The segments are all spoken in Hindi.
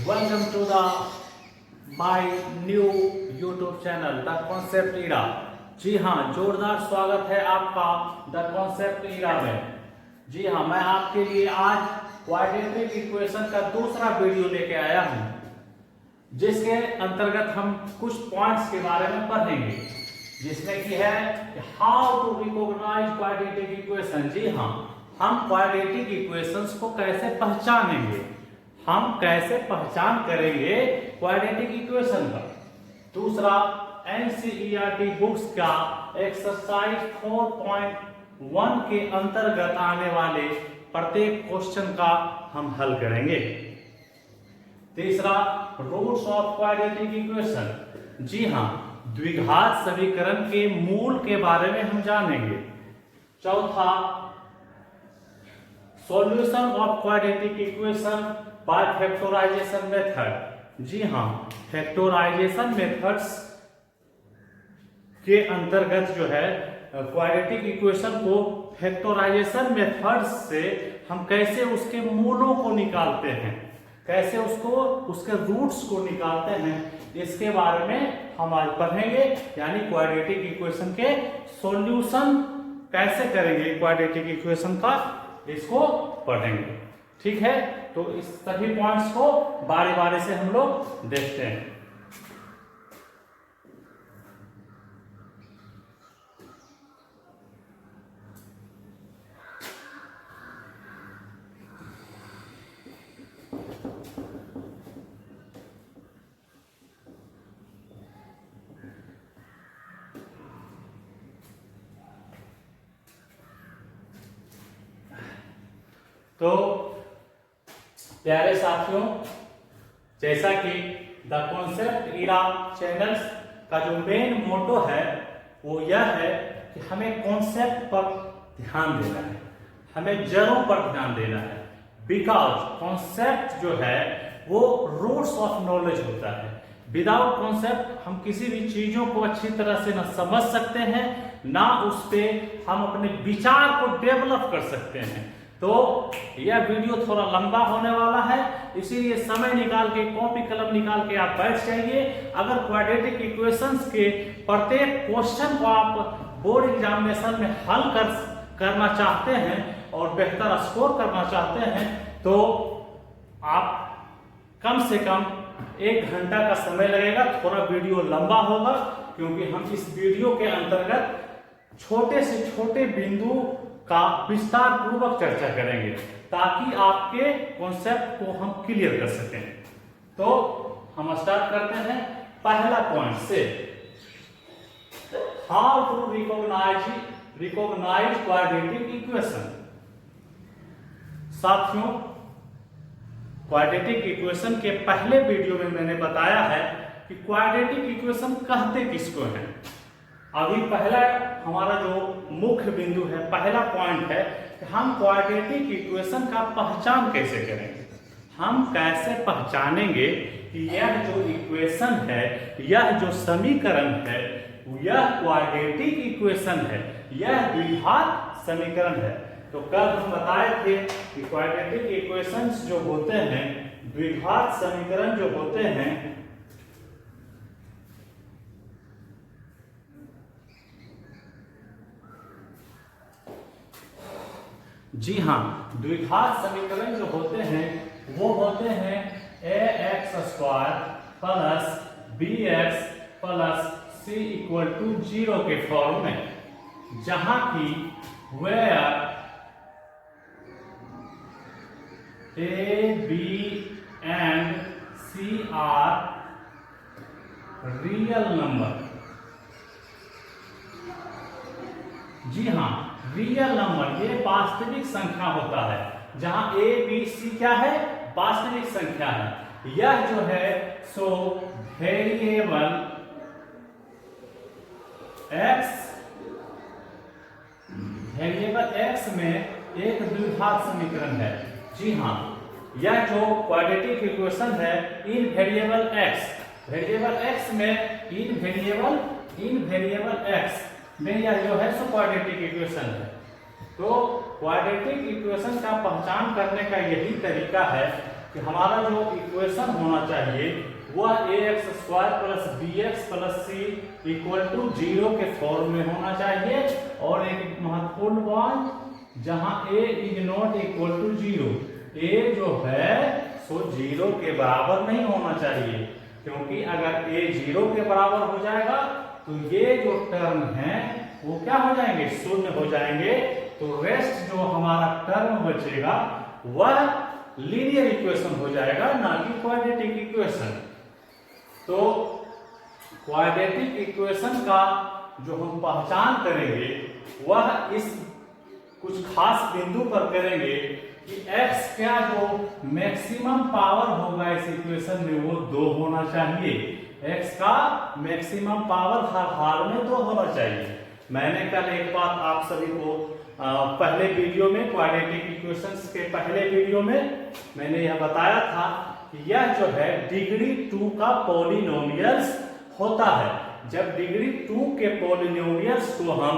Welcome to the my new YouTube channel the concept era. जी हाँ, जोरदार स्वागत है आपका द कॉन्सेप्ट इरा में। जी हाँ, मैं आपके लिए आज क्वाड्रेटिक इक्वेशन का दूसरा वीडियो लेके आया हूँ, जिसके अंतर्गत हम कुछ पॉइंट्स के बारे में पढ़ेंगे, जिसमें कि है how to recognise quadratic equation. जी हाँ, हम क्वाड्रेटिक इक्वेशंस को कैसे पहचानेंगे, हम कैसे पहचान करेंगे क्वाड्रेटिक इक्वेशन का। दूसरा, एनसीईआरटी बुक्स का एक्सरसाइज 4.1 के अंतर्गत आने वाले प्रत्येक क्वेश्चन का हम हल करेंगे। तीसरा, रूट्स ऑफ क्वाड्रेटिक इक्वेशन। जी हाँ, द्विघात समीकरण के मूल के बारे में हम जानेंगे। चौथा, solution of quadratic equation by factorisation method. जी हाँ, फैक्टराइजेशन मेथड्स के अंतर्गत जो है क्वाड्रेटिक इक्वेशन को फैक्टराइजेशन मेथड्स से हम कैसे उसके मूलों को निकालते हैं, कैसे उसके रूट्स को निकालते हैं, इसके बारे में हम आज पढ़ेंगे। यानी क्वाड्रेटिक इक्वेशन के सॉल्यूशन कैसे करेंगे क्वाड्रेटिक इक्वेशन का, इसको पढ़ेंगे। ठीक है, तो इस सभी पॉइंट्स को बारी बारी से हम लोग देखते हैं। तो प्यारे साथियों, जैसा कि द कॉन्सेप्ट इरा चैनल्स का जो मेन मोटो है वो यह है कि हमें कॉन्सेप्ट पर ध्यान देना है, हमें जड़ों पर ध्यान देना है। बिकॉज कॉन्सेप्ट जो है वो रूट्स ऑफ नॉलेज होता है। विदाउट कॉन्सेप्ट हम किसी भी चीजों को अच्छी तरह से न समझ सकते हैं, ना उस पर हम अपने विचार को डेवलप कर सकते हैं। तो यह वीडियो थोड़ा लंबा होने वाला है, इसीलिए समय निकाल के, कॉपी कलम निकाल के आप बैठ जाइए। अगर क्वाड्रेटिक इक्वेशंस के प्रत्येक क्वेश्चन को आप बोर्ड एग्जामिनेशन में हल करना चाहते हैं और बेहतर स्कोर करना चाहते हैं, तो आप कम से कम 1 घंटा का समय लगेगा। थोड़ा वीडियो लंबा होगा क्योंकि हम इस वीडियो के अंतर्गत छोटे से छोटे बिंदु का विस्तार पूर्वक चर्चा करेंगे, ताकि आपके कॉन्सेप्ट को हम क्लियर कर सकें। तो हम स्टार्ट करते हैं पहला पॉइंट से, how to recognise quadratic equation. साथियों, क्वाड्रेटिक इक्वेशन के पहले वीडियो में मैंने बताया है कि क्वाड्रेटिक इक्वेशन कहते किसको हैं। अभी पहला हमारा जो मुख्य बिंदु है, पहला पॉइंट है कि हम क्वाड्रेटिक इक्वेशन का पहचान कैसे करेंगे। हम कैसे पहचानेंगे कि यह जो इक्वेशन है, यह जो समीकरण है, यह क्वाड्रेटिक इक्वेशन है, यह द्विघात समीकरण है। तो कल हम बताए थे कि क्वाड्रेटिक इक्वेशंस जो होते हैं, द्विघात समीकरण जो होते हैं, जी हाँ, द्विघात समीकरण जो होते हैं वो होते हैं ax² plus bx plus c equal to 0 के फॉर्म में, जहां की where a, b and c are real number. जी हाँ, रियल नंबर ये वास्तविक संख्या होता है, जहां ए बी सी क्या है, वास्तविक संख्या है। यह जो है सो वेरिएबल एक्स में एक द्विघात समीकरण है। जी हाँ, यह जो क्वाड्रेटिक इक्वेशन है इन वेरिएबल एक्स में इन वेरिएबल एक्स में यह जो है सो क्वाड्रेटिक इक्वेशन है। तो क्वाड्रेटिक इक्वेशन का पहचान करने का यही तरीका है कि हमारा जो इक्वेशन होना चाहिए वह ax² + bx + c = 0 के फॉर्म में होना चाहिए। और एक महत्वपूर्ण पॉइंट, जहां a is not equal to 0, a जो है सो 0 के बराबर नहीं होना चाहिए, क्योंकि अगर a 0 के बराबर हो जाएगा तो ये जो टर्म है वो क्या हो जाएंगे, शून्य हो जाएंगे। तो रेस्ट जो हमारा टर्म बचेगा वह लीनियर इक्वेशन हो जाएगा, ना कि क्वाड्रेटिक इक्वेशन। तो क्वाड्रेटिक इक्वेशन का जो हम पहचान करेंगे वह इस कुछ खास बिंदु पर करेंगे कि x का जो मैक्सिमम पावर होगा इस इक्वेशन में वो 2 होना चाहिए। x का मैक्सिमम पावर हर हाल में 2 होना चाहिए। मैंने कल एक बात आप सभी को पहले वीडियो में, क्वाड्रेटिक इक्वेशंस के पहले वीडियो में मैंने यह बताया था कि यह जो है डिग्री 2 का पॉलिनोमियल्स होता है। जब डिग्री 2 के पॉलिनोमियल्स को हम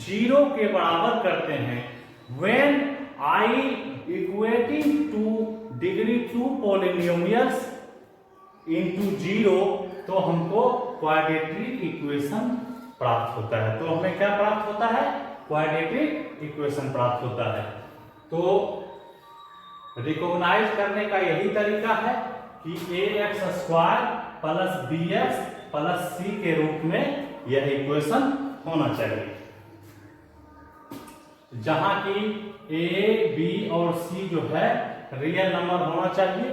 0 के बराबर करते हैं, when I equating to degree 2 polynomials into 0, तो हमको क्वाड्रेटिक इक्वेशन प्राप्त होता है। तो हमें क्या प्राप्त होता है, क्वाड्रेटिक इक्वेशन प्राप्त होता है। तो रिकॉग्नाइज करने का यही तरीका है कि ax² + bx + c के रूप में यह इक्वेशन होना चाहिए, जहां की a, b और c जो है रियल नंबर होना चाहिए।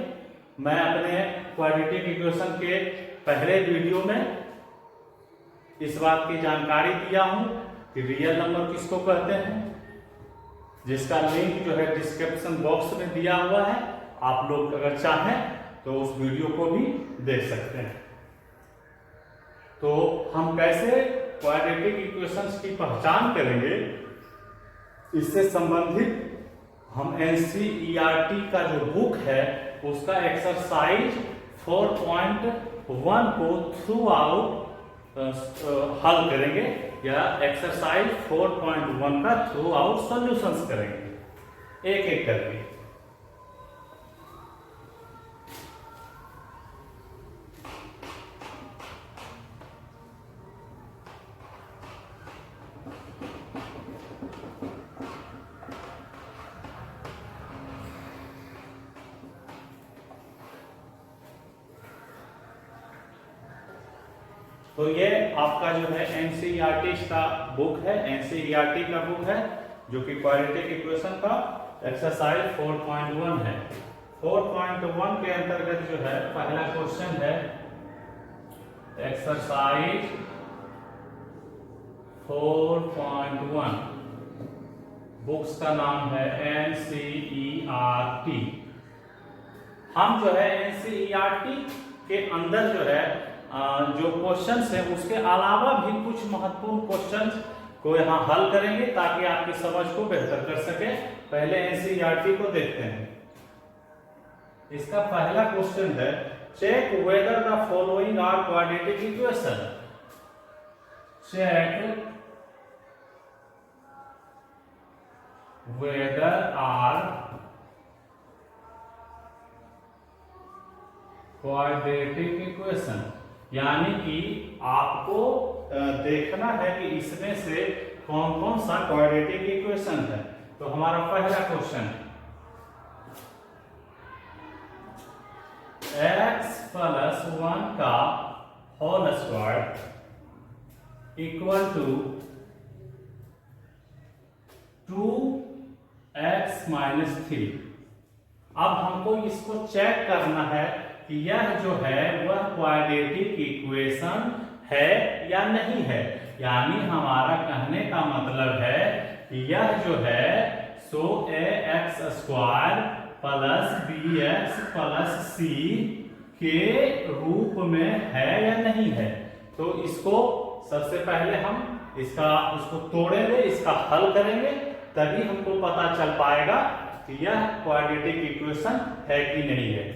मैं अपने क्वाड्रेटिक इक्वेशन के पहले वीडियो में इस बात की जानकारी दिया हूं कि रियल नंबर किसको कहते हैं, जिसका लिंक जो है डिस्क्रिप्शन बॉक्स में दिया हुआ है। आप लोग अगर चाहें तो उस वीडियो को भी देख सकते हैं। तो हम कैसे क्वाड्रेटिक इक्वेशंस की पहचान करेंगे, इससे संबंधित हम NCERT का जो बुक है उसका एक्सरसाइज 4.1 को थ्रू आउट हल करेंगे, या एक्सरसाइज 4.1 का थ्रू आउट सॉल्यूशंस करेंगे एक एक करके। तो ये आपका जो है NCERT का बुक है, NCERT का बुक है जो कि क्वाड्रेटिक इक्वेशन का एक्सरसाइज 4.1 है। 4.1 के अंतर्गत जो है पहला क्वेश्चन है एक्सरसाइज 4.1, बुक्स का नाम है NCERT। हम जो है NCERT के अंदर जो है जो क्वेश्चंस है उसके अलावा भी कुछ महत्वपूर्ण क्वेश्चंस को यहाँ हल करेंगे ताकि आपकी समझ को बेहतर कर सके। पहले NCERT को देखते हैं। इसका पहला क्वेश्चन है check whether the following are quadratic equation. Check whether are quadratic equation, यानी कि आपको देखना है कि इसमें से कौन कौन सा क्वाड्रेटिक इक्वेशन है। तो हमारा पहला क्वेश्चन x + 1 का whole square equal to 2x - 3। अब हमको इसको चेक करना है कि यह जो है वह क्वाड्रेटिक इक्वेशन है या नहीं है। यानी हमारा कहने का मतलब है कि यह जो है सो ax² + bx + c के रूप में है या नहीं है। तो इसको सबसे पहले हम उसको तोड़ेंगे, इसका हल करेंगे, तभी हमको पता चल पाएगा कि यह क्वाड्रेटिक इक्वेशन है कि नहीं है।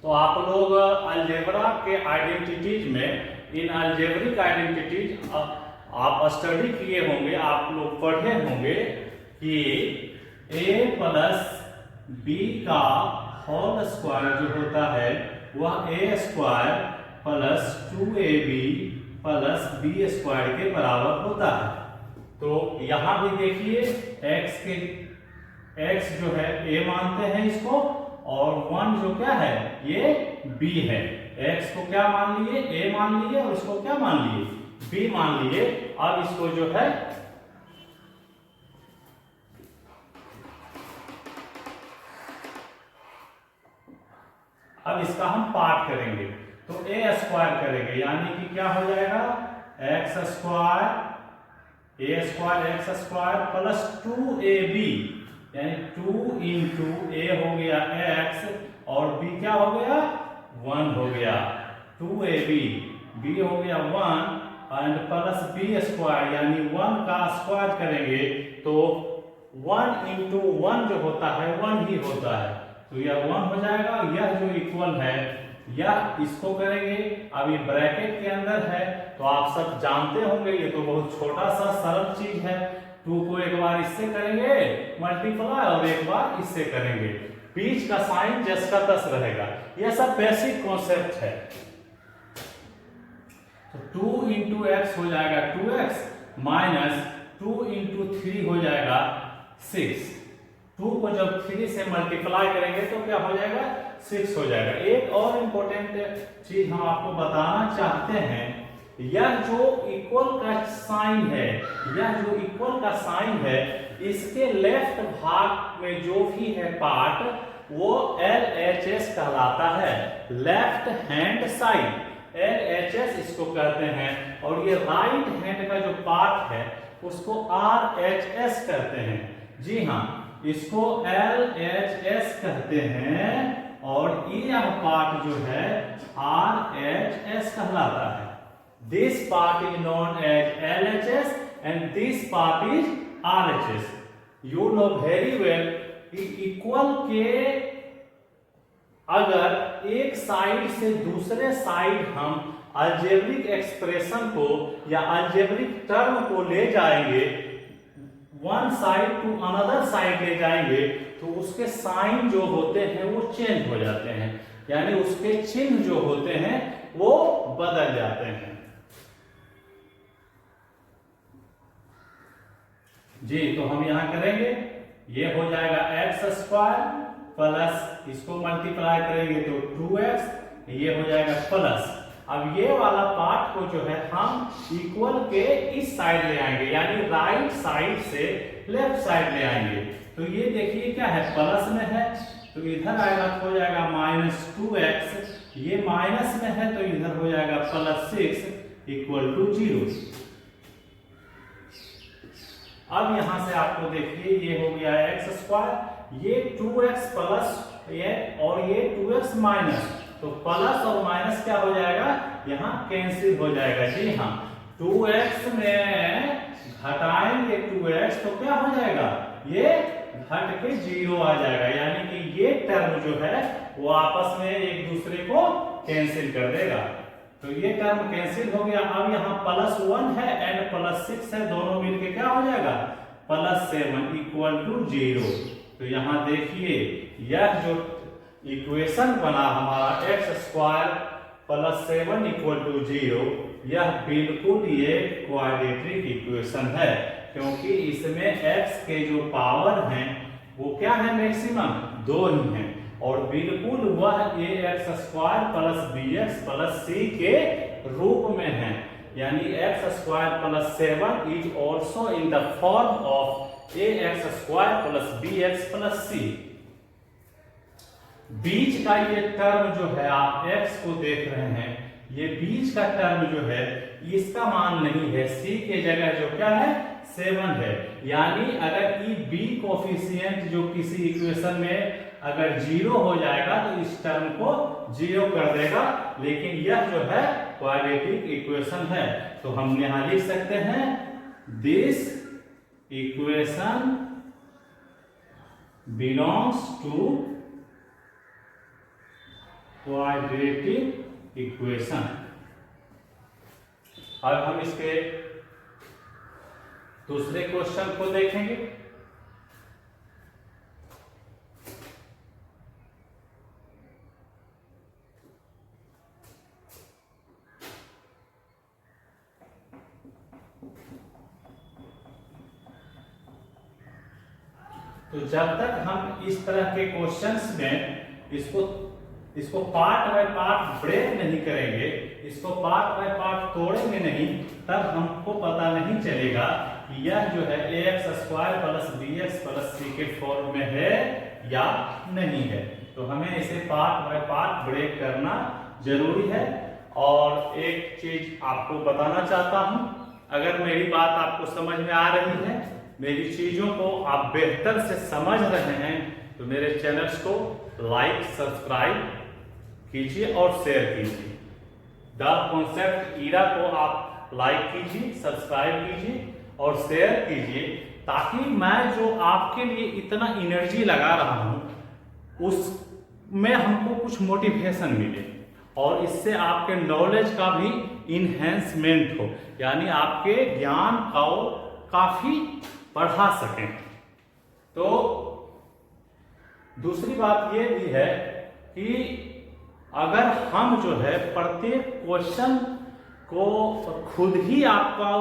तो आप लोग अलजेब्रा के आइडेंटिटीज में, इन अलजेब्रिक आइडेंटिटीज आप स्टडी किए होंगे, आप लोग पढ़े होंगे कि a प्लस b का होल स्क्वायर जो होता है वह a square plus 2ab plus b square के बराबर होता है। तो यहां भी देखिए x जो है a मानते हैं इसको, और 1 जो क्या है ये b है। x को क्या मान लिए, a मान लिए, और इसको क्या मान लिए, b मान लिए। अब इसको जो है अब इसका हम पार्ट करेंगे, तो a स्क्वायर करेंगे, यानी कि क्या हो जाएगा x square x square plus 2ab, यानी 2 इंटू ए हो गया x और b क्या हो गया 1 हो गया, 2ab, b हो गया 1 एंड प्लस b स्क्वायर, यानी 1 का स्क्वायर करेंगे तो 1 इंटू 1 जो होता है 1 ही होता है, तो यह 1 हो जाएगा। यह जो इक्वल है यह इसको करेंगे, अब ये ब्रैकेट के अंदर है तो आप सब जानते होंगे ये तो बहुत छोटा सा सरल चीज है। 2 को एक बार इससे करेंगे मल्टीप्लाई और एक बार इससे करेंगे, बीच का साइन जस का तस रहेगा। यह सब बेसिक कॉन्सेप्ट है। तो 2 इंटू एक्स हो जाएगा 2x माइनस 2 इंटू 3 हो जाएगा 6। 2 को जब 3 से मल्टीप्लाई करेंगे तो क्या हो जाएगा 6 हो जाएगा। एक और इम्पोर्टेंट चीज हम आपको बताना चाहते हैं, यह जो इक्वल का साइन है, यह जो इक्वल का साइन है इसके लेफ्ट भाग में जो भी है पार्ट वो LHS कहलाता है, लेफ्ट हैंड साइड LHS इसको कहते हैं, और ये राइट हैंड का जो पार्ट है उसको RHS कहते हैं। जी हाँ, इसको LHS कहते हैं और यह पार्ट जो है RHS कहलाता है। This part is known as LHS and this part is RHS. You know very well कि इक्वल के अगर एक साइड से दूसरे साइड हम अलजेब्रिक एक्सप्रेशन को या अलजेब्रिक टर्म को ले जाएंगे, one side to another side ले जाएंगे, तो उसके साइन जो होते हैं वो चेंज हो जाते हैं, यानी उसके चिन्ह जो होते हैं वो बदल जाते हैं। जी, तो हम यहां करेंगे, ये हो जाएगा एक्स स्क्वायर प्लस इसको मल्टीप्लाई करेंगे तो 2x, ये हो जाएगा प्लस। अब ये वाला पार्ट को जो है हम इक्वल के इस साइड ले आएंगे, यानी राइट साइड से लेफ्ट साइड ले आएंगे। तो ये देखिए क्या है, प्लस में है तो इधर आएगा तो हो जाएगा -2x, ये माइनस में है तो इधर हो जाएगा +6 इक्वल टू 0। अब यहां से आपको देखिए ये हो गया एक्स स्क्वायर, ये 2x प्लस ये और ये 2x माइनस, तो प्लस और माइनस क्या हो जाएगा यहाँ कैंसिल हो जाएगा। जी हाँ, 2x में घटाएंगे 2x तो क्या हो जाएगा, ये घट के 0 आ जाएगा, यानी कि ये टर्म जो है वो आपस में एक दूसरे को कैंसिल कर देगा। तो ये टर्म कैंसिल हो गया। अब यहाँ +1 है एंड +6 है, दोनों मिलके क्या हो जाएगा +7 इक्वल टू 0। तो यहाँ देखिए यह जो इक्वेशन बना हमारा x स्क्वायर +7 इक्वल टू 0, यह बिल्कुल ये क्वाड्रेटिक इक्वेशन है, क्योंकि इसमें x के जो पावर हैं वो क्या है मैक्सिमम 2 ही है, और बिल्कुल वह ax square plus bx plus c के रूप में है, यानी x square plus 7 is also in the form of ax square plus bx plus c। बीच का ये टर्म जो है आप x को देख रहे हैं, ये बीच का टर्म जो है इसका मान नहीं है, c के जगह जो क्या है 7 है, यानी अगर ई बी कोफिशिएंट जो किसी इक्वेशन में अगर 0 हो जाएगा तो इस टर्म को 0 कर देगा, लेकिन यह जो है क्वाड्रेटिक इक्वेशन है। तो हम यहां लिख सकते हैं this equation belongs to quadratic equation. अब हम इसके दूसरे क्वेश्चन को देखेंगे। तो जब तक हम इस तरह के क्वेश्चंस में इसको पार्ट बाय पार्ट ब्रेक नहीं करेंगे, इसको पार्ट बाय पार्ट तोड़ेंगे नहीं, तब हमको पता नहीं चलेगा कि यह जो है ax² plus bx plus c के फॉर्म में है या नहीं है। तो हमें इसे पार्ट बाय पार्ट ब्रेक करना जरूरी है। और एक चीज आपको बताना चाहता हूं, अगर मेरी बात आपको समझ में आ रही है, मेरी चीजों को आप बेहतर से समझ रहे हैं, तो मेरे चैनल्स को लाइक सब्सक्राइब कीजिए और शेयर कीजिए। द कॉन्सेप्ट ईरा को आप लाइक कीजिए, सब्सक्राइब कीजिए और शेयर कीजिए, ताकि मैं जो आपके लिए इतना एनर्जी लगा रहा हूं उसमें हमको कुछ मोटिवेशन मिले और इससे आपके नॉलेज का भी इन्हेंसमेंट हो, यानी आपके ज्ञान को काफी बढ़ा सकें। तो दूसरी बात ये भी है कि अगर हम जो है प्रत्येक क्वेश्चन को खुद ही आपका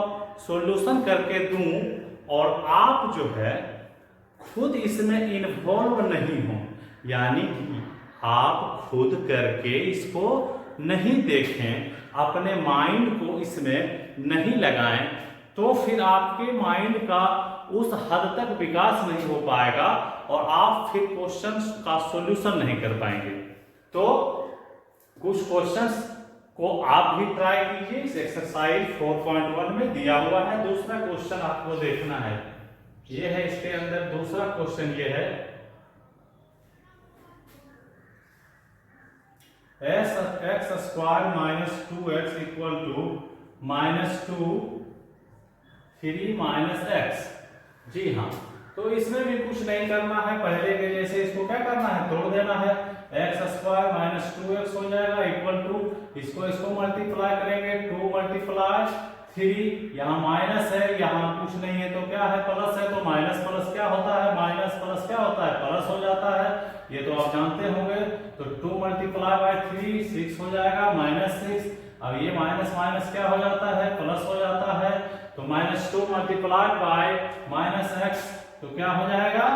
सॉल्यूशन करके दूं और आप जो है खुद इसमें इन्वॉल्व नहीं हो, यानी कि आप खुद करके इसको नहीं देखें, अपने माइंड को इसमें नहीं लगाएं, तो फिर आपके माइंड का उस हद तक विकास नहीं हो पाएगा और आप फिर क्वेश्चंस का सॉल्यूशन नहीं कर पाएंगे। तो कुछ क्वेश्चंस को आप भी ट्राई कीजिए, इस एक्सरसाइज 4.1 में दिया हुआ है। दूसरा क्वेश्चन आपको देखना है, ये है इसके अंदर दूसरा क्वेश्चन, ये है x² minus 2x equal to -2 3 - x। जी हाँ, तो इसमें भी कुछ नहीं करना है, पहले के जैसे इसको क्या करना है, तोड़ देना है। x² माइनस 2x हो जाएगा इक्वल टू, इसको मल्टीप्लाई करेंगे, 2 मल्टीप्लाई 3, यहाँ माइनस है, यहाँ कुछ नहीं है तो क्या है, प्लस है, तो माइनस प्लस क्या होता है, माइनस प्लस क्या होता है, प्लस हो जाता है, ये तो आप जानते होंगे। तो 2 मल्टीप्लाई बाय 3 6 हो जाएगा, -6। अब ये माइनस माइनस क्या हो जाता है, प्लस हो जाता है, तो -2 मल्टीप्लाई बाय -x, तो क्या हो जाएगा,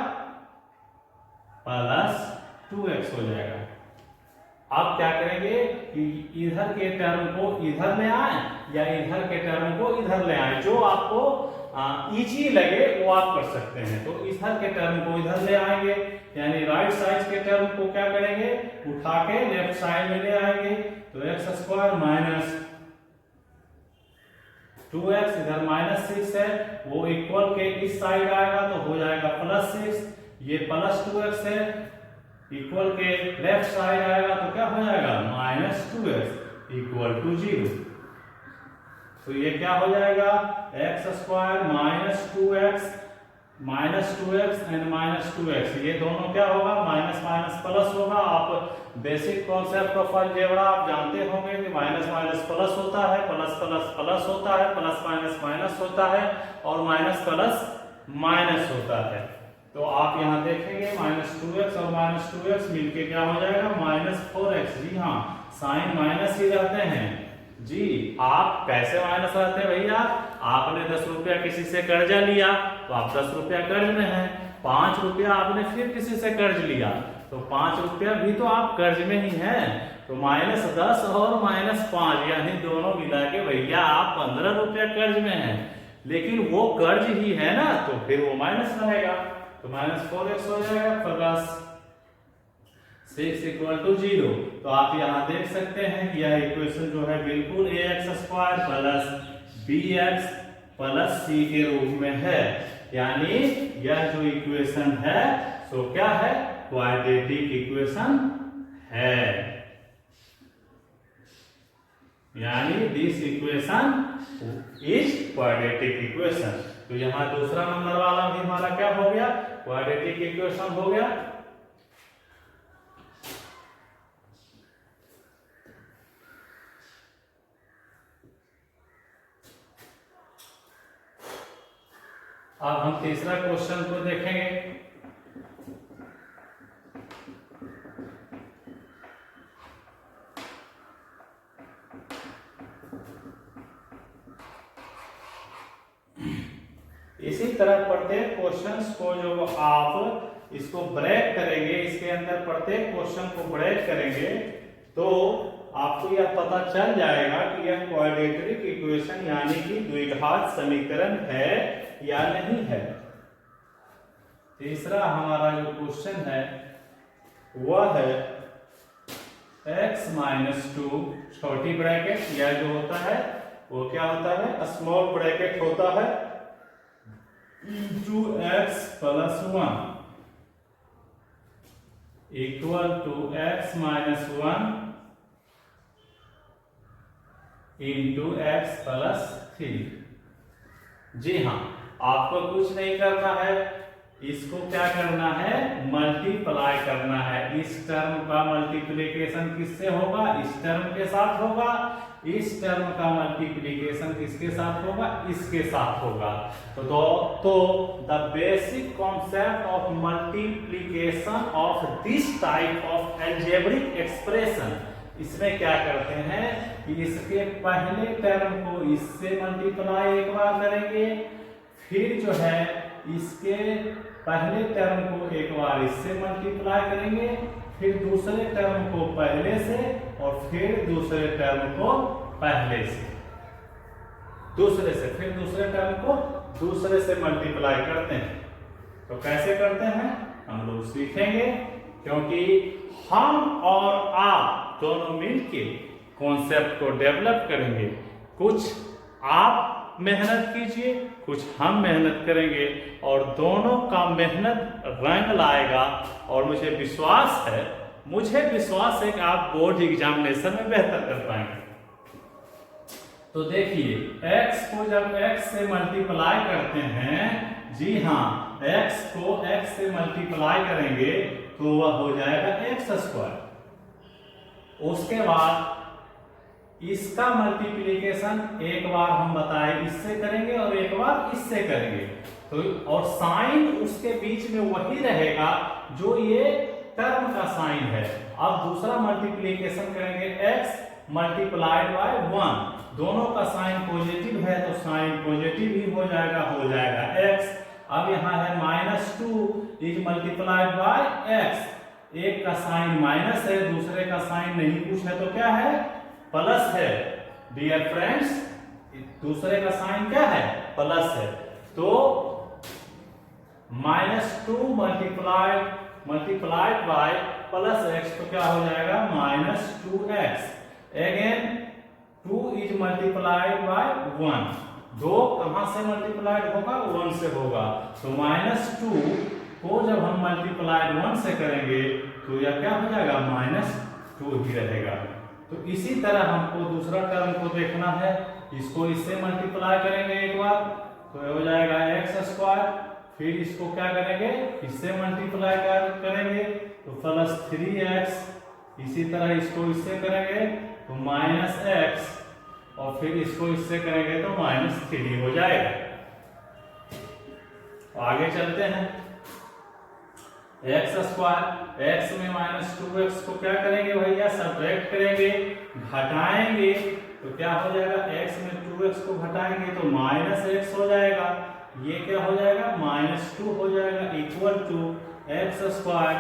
+2x हो जाएगा। अब क्या करेंगे कि इधर के टर्म को इधर ले आए या इधर के टर्म को इधर ले आए, जो आपको इजी लगे वो आप कर सकते हैं। तो इधर के टर्म को इधर ले आएंगे, यानी राइट साइड के टर्म को क्या करेंगे, उठा के लेफ्ट साइड में ले आएंगे। तो x² माइनस 2x, इधर -6 है, वो इक्वल के इस साइड आएगा तो हो जाएगा +6, ये +2x है, इक्वल के लेफ्ट साइड आएगा तो क्या हो जाएगा, -2x इक्वल टू 0। तो ये क्या हो जाएगा, x² minus 2x and -2x, ये दोनों क्या होगा, माइनस माइनस प्लस होगा। आप बेसिक कॉन्सेप्ट ऑफ अलजेब्रा आप जानते होंगे कि माइनस माइनस प्लस होता है, प्लस प्लस प्लस होता है, प्लस माइनस माइनस होता है और माइनस प्लस माइनस होता है। तो आप यहाँ देखेंगे -2x और -2x मिलके क्या हो जाएगा, -4x। जी हाँ, साइन माइनस ही रहते हैं जी। आप कैसे माइनस रहते हैं भैया, आपने 10 रुपया किसी से कर्जा लिया तो आप 10 रुपया कर्ज में हैं, 5 रुपया आपने फिर किसी से कर्ज लिया तो 5 रुपया भी तो आप कर्ज में ही हैं। तो -10 और -5 यानी दोनों मिला के भैया आप 15 रुपया कर्ज में हैं, लेकिन वो कर्ज ही है ना, तो फिर वो माइनस रहेगा। तो -4x हो जाएगा प्लस 6 इक्वल टू 0। तो आप यहाँ देख सकते हैं कि यह इक्वेशन जो है बिल्कुल ax² plus bx plus c के रूप में है, यानी यह जो इक्वेशन है सो क्या है, क्वाड्रेटिक इक्वेशन है, यानी this equation is quadratic equation. तो यहाँ दूसरा नंबर वाला भी हमारा क्या हो गया, क्वाड्रेटिक इक्वेशन हो गया। अब हम तीसरा क्वेश्चन को देखेंगे। इसी तरह प्रत्येक क्वेश्चंस को जो आप इसको ब्रेक करेंगे, इसके अंदर प्रत्येक क्वेश्चन को ब्रेक करेंगे तो आपको यह पता चल जाएगा कि यह क्वाड्रेटिक इक्वेशन यानी कि द्विघात समीकरण है या नहीं है। तीसरा हमारा जो क्वेश्चन है वह है x माइनस 2 छोटी ब्रैकेट, यह जो होता है वो क्या होता है, स्मॉल ब्रैकेट होता है, into x plus 1 equal to x minus 1 into x plus 3। जी हाँ, आपको कुछ नहीं करना है, इसको क्या करना है, मल्टीप्लाई करना है। इस टर्म का मल्टीप्लिकेशन किससे होगा, इस टर्म के साथ होगा। इस टर्म का मल्टीप्लिकेशन किसके साथ होगा, इसके साथ होगा। तो the basic concept of multiplication of this type of algebraic expression, इसमें क्या करते हैं कि इसके पहले टर्म को इससे मल्टीप्लाई एक बार करेंगे, फिर जो है इसके पहले टर्म को एक बार इससे मल्टीप्लाई करेंगे, फिर दूसरे टर्म को पहले से और फिर दूसरे टर्म को पहले से, दूसरे से फिर दूसरे टर्म को दूसरे से मल्टीप्लाई करते हैं। तो कैसे करते हैं हम लोग सीखेंगे, क्योंकि हम और आप दोनों मिलके कॉन्सेप्ट को डेवलप करेंगे। कुछ आप मेहनत कीजिए, कुछ हम मेहनत करेंगे और दोनों का मेहनत रंग लाएगा। और मुझे विश्वास है कि आप बोर्ड एग्जामिनेशन में बेहतर कर पाएंगे। तो देखिए, x को जब x से मल्टीप्लाई करते हैं, जी हाँ, x को x से मल्टीप्लाई करेंगे तो वह हो जाएगा एक्स स्क्वायर। उसके बाद इसका मल्टीप्लिकेशन एक बार हम बताए इससे करेंगे और एक बार इससे करेंगे, तो और साइन उसके बीच में वही रहेगा जो ये टर्म का साइन है। अब दूसरा मल्टीप्लिकेशन करेंगे x मल्टीप्लाइड बाय 1, दोनों का साइन पॉजिटिव है तो साइन पॉजिटिव ही हो जाएगा x। अब यहाँ है minus 2 is multiplied by x, एक का साइन माइनस है, दूसरे का साइन नहीं कुछ है तो क्या है, प्लस है। डियर फ्रेंड्स, दूसरे का साइन क्या है, प्लस है। तो -2 मल्टीप्लाइड बाय प्लस x तो क्या हो जाएगा, -2x। Again 2 is multiplied by 1, 2 कहां से मल्टीप्लाइड होगा, 1 से होगा। तो -2 को जब हम मल्टीप्लाइड 1 से करेंगे तो यह क्या हो जाएगा, -2 ही रहेगा। तो इसी तरह हमको दूसरा टर्म को देखना है, इसको इससे मल्टीप्लाई करेंगे एक बार तो हो जाएगा एक्स स्क्वायर, फिर इसको क्या करेंगे, इससे मल्टीप्लाई करेंगे तो +3x, इसी तरह इसको इससे करेंगे तो -x, और फिर इसको इससे करेंगे तो -3 हो जाएगा। आगे चलते हैं, एक्स स्क्वायर, एक्स में -2x को क्या करेंगे भैया, सब्ट्रैक्ट करेंगे, घटाएंगे तो क्या हो जाएगा, x में 2x को घटाएंगे तो -x हो जाएगा, ये क्या हो जाएगा, -2 हो जाएगा, equal to x square,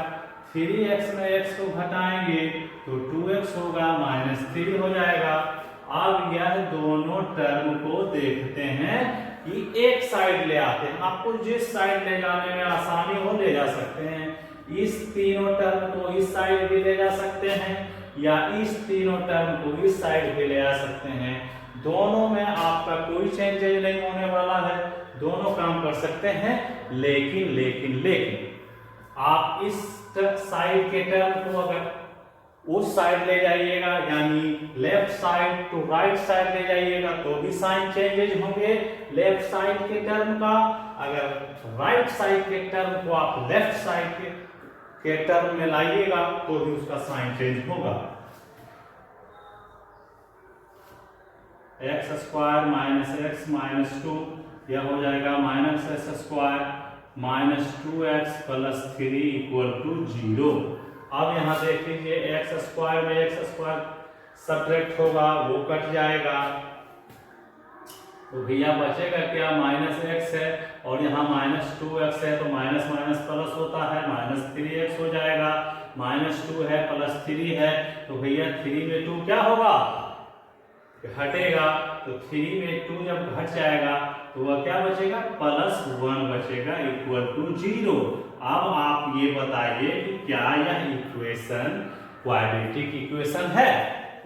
3x में x को घटाएंगे तो 2x होगा, -3 हो जाएगा। अब यह दोनों टर्म को देखते हैं कि एक साइड ले आते हैं, आपको जिस साइड ले जाने में आसानी हो ले जा सकते हैं। इस तीनों टर्म को इस साइड भी ले जा सकते हैं या इस तीनों टर्म को इस साइड भी ले आ सकते हैं। दोनों में आपका कोई चेंजेज नहीं होने वाला है, दोनों काम कर सकते हैं। लेकिन आप इस साइड के टर्म को अगर उस साइड ले जाइएगा, यानी left side to right side ले जाइएगा तो भी साइन चेंजेज होंगे लेफ्ट साइड के टर्म का। अगर राइट साइड के टर्म को आप लेफ्ट साइड के टर्म में लाइएगा तो भी उसका साइन चेंज होगा। एक्स स्क्वायर -x -2 यह हो जाएगा -s स्क्वायर -2x + 3 = 0। अब यहां देख लीजिए, एक्स स्क्वायर में एक्स स्क्वायर सब्ट्रैक्ट होगा, वो कट जाएगा, तो भैया बचेगा क्या, माइनस एक्स है और यहाँ माइनस 2x है, तो माइनस माइनस प्लस होता है, माइनस 3x हो जाएगा। माइनस 2 है प्लस 3 है, तो भैया 3 में 2 क्या होगा, घटेगा। तो 3 में 2 जब घट जाएगा तो वह क्या बचेगा, +1 बचेगा इक्वल टू 0। अब आप ये बताइए कि क्या यह इक्वेशन क्वाड्रेटिक इक्वेशन है।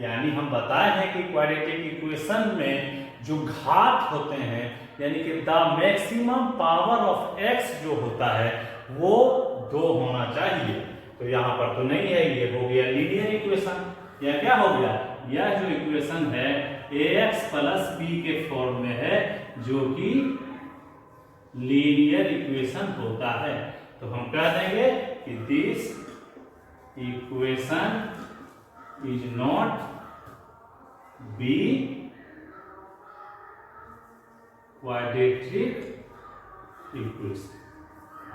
यानी हम बताए हैं कि क्वाड्रेटिक इक्वेशन में जो घात होते हैं, यानी कि the maximum power of x जो होता है वो 2 होना चाहिए। तो यहाँ पर तो नहीं है, ये हो गया लीनियर इक्वेशन। यह क्या हो गया, यह जो इक्वेशन है ax + b के फॉर्म में है, जो कि लीनियर इक्वेशन होता है। तो हम कह देंगे कि this equation is not be quadratic equation.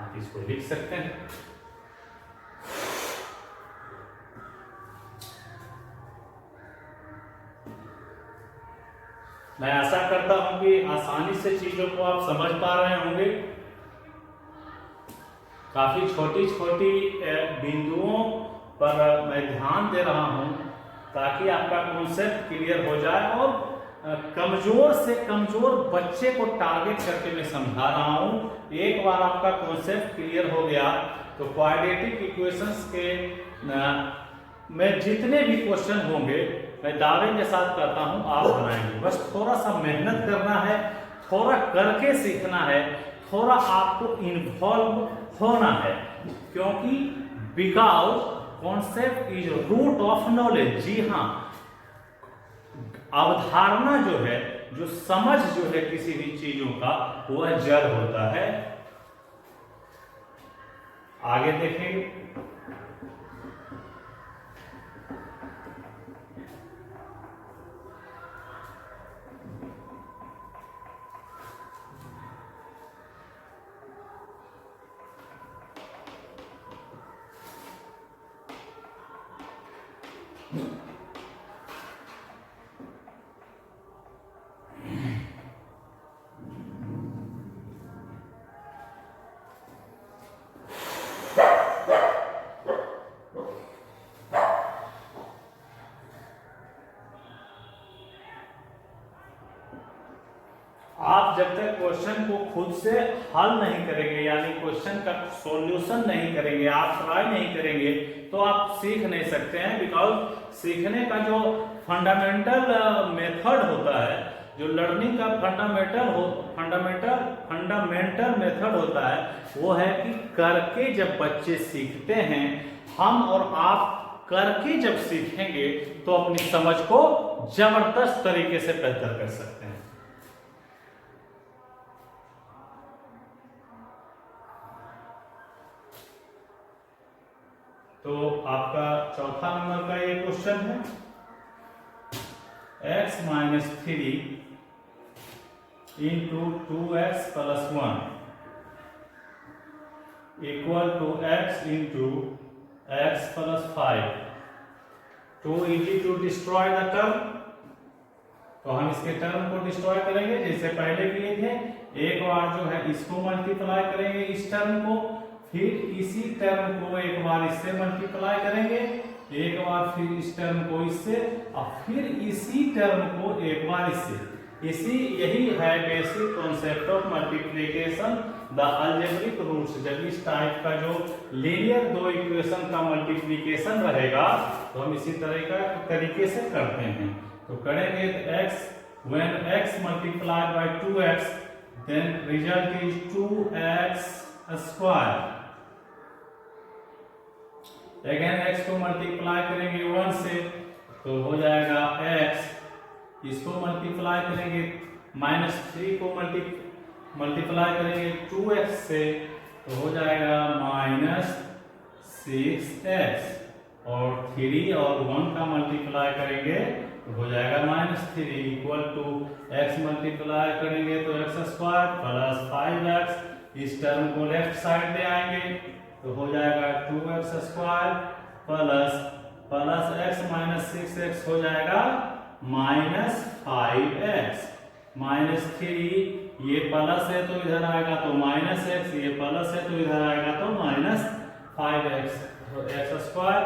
आप इसको लिख सकते हैं। मैं आशा करता हूं कि आसानी से चीजों को आप समझ पा रहे होंगे। काफी छोटी छोटी बिंदुओं पर मैं ध्यान दे रहा हूं ताकि आपका कॉन्सेप्ट क्लियर हो जाए, और कमजोर से कमजोर बच्चे को टारगेट करके मैं समझा रहा हूं। एक बार आपका कॉन्सेप्ट क्लियर हो गया तो क्वाड्रेटिक इक्वेशंस के में जितने भी क्वेश्चन होंगे मैं दावे के साथ कहता हूं आप बनाएंगे। बस थोड़ा सा मेहनत करना है, थोड़ा करके सीखना है, थोड़ा आपको इन्वॉल्व होना है, क्योंकि because concept is root of knowledge. जी हाँ, अवधारणा जो है, जो समझ जो है किसी भी चीजों का, वह जड़ होता है। आगे देखेंगे। आप जब तक क्वेश्चन को खुद से हल नहीं करेंगे, यानी क्वेश्चन का सॉल्यूशन नहीं करेंगे, आप ट्राई नहीं करेंगे, तो आप सीख नहीं सकते हैं। बिकॉज सीखने का जो फंडामेंटल मेथड होता है, जो लर्निंग का फंडामेंटल मेथड होता है, वो है कि करके जब बच्चे सीखते हैं, हम और आप करके जब सीखेंगे तो अपनी समझ को जबरदस्त तरीके से बेहतर कर सकते हैं। तो आपका चौथा नंबर का ये क्वेश्चन है, x - 3 × 2x + 1 = x × x + 5। Too easy to destroy the term. तो हम इसके टर्म को डिस्ट्रॉय करेंगे जैसे पहले किए थे। एक बार जो है इसको मल्टीप्लाई करेंगे, इस टर्म को, फिर इसी टर्म को एक बार इससे मल्टीप्लाई करेंगे, एक बार फिर इस टर्म को इससे, और फिर इसी टर्म को एक बार इससे। यही है basic concept of multiplication, the algebraic roots. जब इस टाइप का जो लीनियर दो इक्वेशन का मल्टीप्लिकेशन रहेगा तो हम इसी तरीके से करते हैं। तो करेंगे x, when x multiplied by 2x, then result is 2x square। Again x को मल्टीप्लाई करेंगे 1 से तो हो जाएगा x, इसको मल्टीप्लाई करेंगे -3 को मल्टीप्लाई करेंगे 2x से तो हो जाएगा -6x, और 3 और 1 का मल्टीप्लाई करेंगे तो हो जाएगा -3 इक्वल टू x मल्टीप्लाई करेंगे तो x² + 5x। इस टर्म को लेफ्ट साइड ले आएंगे तो हो जाएगा 2x² प्लस x - 6x हो जाएगा -5x। -3, ये प्लस है तो इधर आएगा तो -x, ये प्लस है तो इधर आएगा तो -5x, तो x²,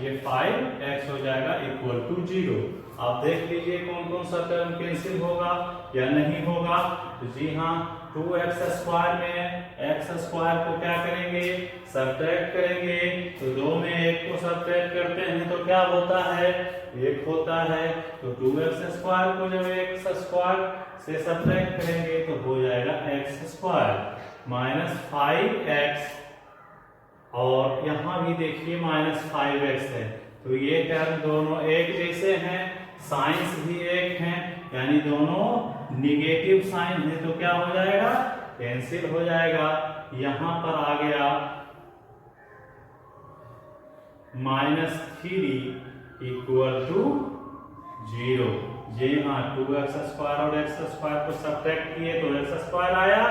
ये 5x हो जाएगा इक्वल टू 0। आप देख लीजिए कौन कौन सा टर्म कैंसिल होगा या नहीं होगा। तो जी हाँ, 2x² में x² को क्या करेंगे, सब्ट्रैक्ट करेंगे, तो 2 में 1 को सब्ट्रैक्ट करते हैं तो क्या होता है, 1 होता है। तो 2x² को जब x² से सब्ट्रैक्ट करेंगे तो हो जाएगा x² -5x, और यहाँ भी देखिए -5x है, तो ये टर्म दोनों एक जैसे हैं, साइंस भी एक हैं, यानी दोनों निगेटिव साइन है, तो क्या हो जाएगा, कैंसिल हो जाएगा। यहां पर आ गया -3 इक्वल टू 0। ये हाँ, 2x² और x² को सब्ट्रैक्ट किए तो x² आया,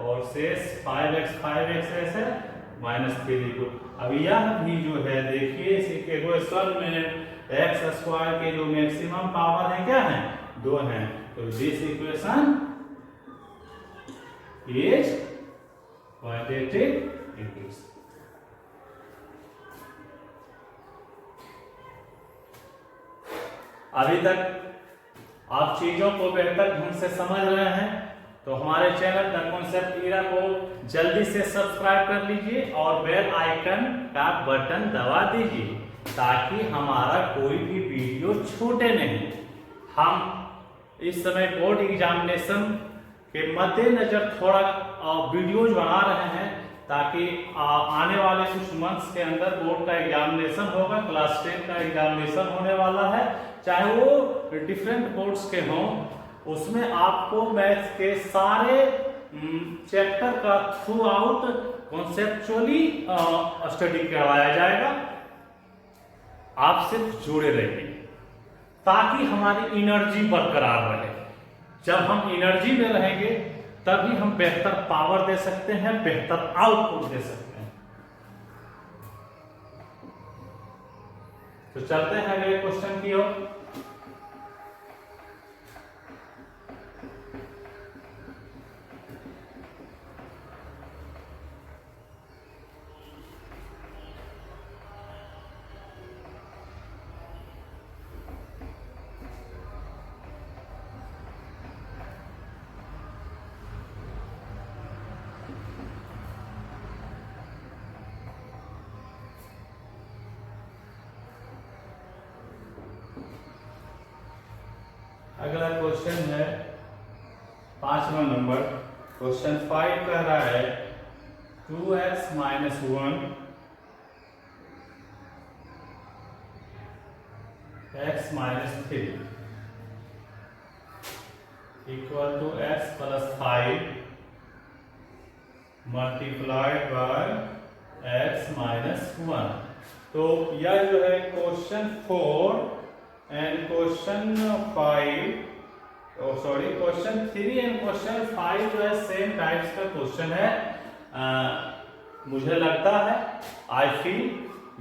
और शेष 5x ऐसे -3 को। अब यह भी जो है देखिए इस इक्वेशन में x² के जो मैक्सिमम पावर है क्या है, 2 है, तो this equation is quadratic equation. अभी तक आप चीजों को बेहतर ढंग से समझ रहे हैं, तो हमारे चैनल द कॉन्सेप्ट ईरा को जल्दी से सब्सक्राइब कर लीजिए और बेल आइकन का बटन दबा दीजिए, ताकि हमारा कोई भी वीडियो छूटे नहीं। हम इस समय बोर्ड एग्जामिनेशन के मद्देनजर थोड़ा वीडियोज बना रहे हैं, ताकि आने वाले कुछ मंथ्स के अंदर बोर्ड का एग्जामिनेशन होगा, क्लास 10 का एग्जामिनेशन होने वाला है, चाहे वो डिफरेंट बोर्ड्स के हों, उसमें आपको मैथ्स के सारे चैप्टर का थ्रू आउट कॉन्सेप्चुअली स्टडी करवाया जाएगा। आप सिर्फ जुड़े रहिए ताकि हमारी एनर्जी बरकरार रहे। जब हम एनर्जी में रहेंगे तभी हम बेहतर पावर दे सकते हैं, बेहतर आउटपुट दे सकते हैं। तो चलते हैं अगले क्वेश्चन की ओर। अगला क्वेश्चन है 5वां नंबर, क्वेश्चन 5 कह रहा है 2x - 1 x - 3 equal to x + 5 multiplied by x - 1। तो यह जो है question 4 and question 5, question 3 and question 5 जो है सेम टाइप्स का क्वेश्चन है। मुझे लगता है, I feel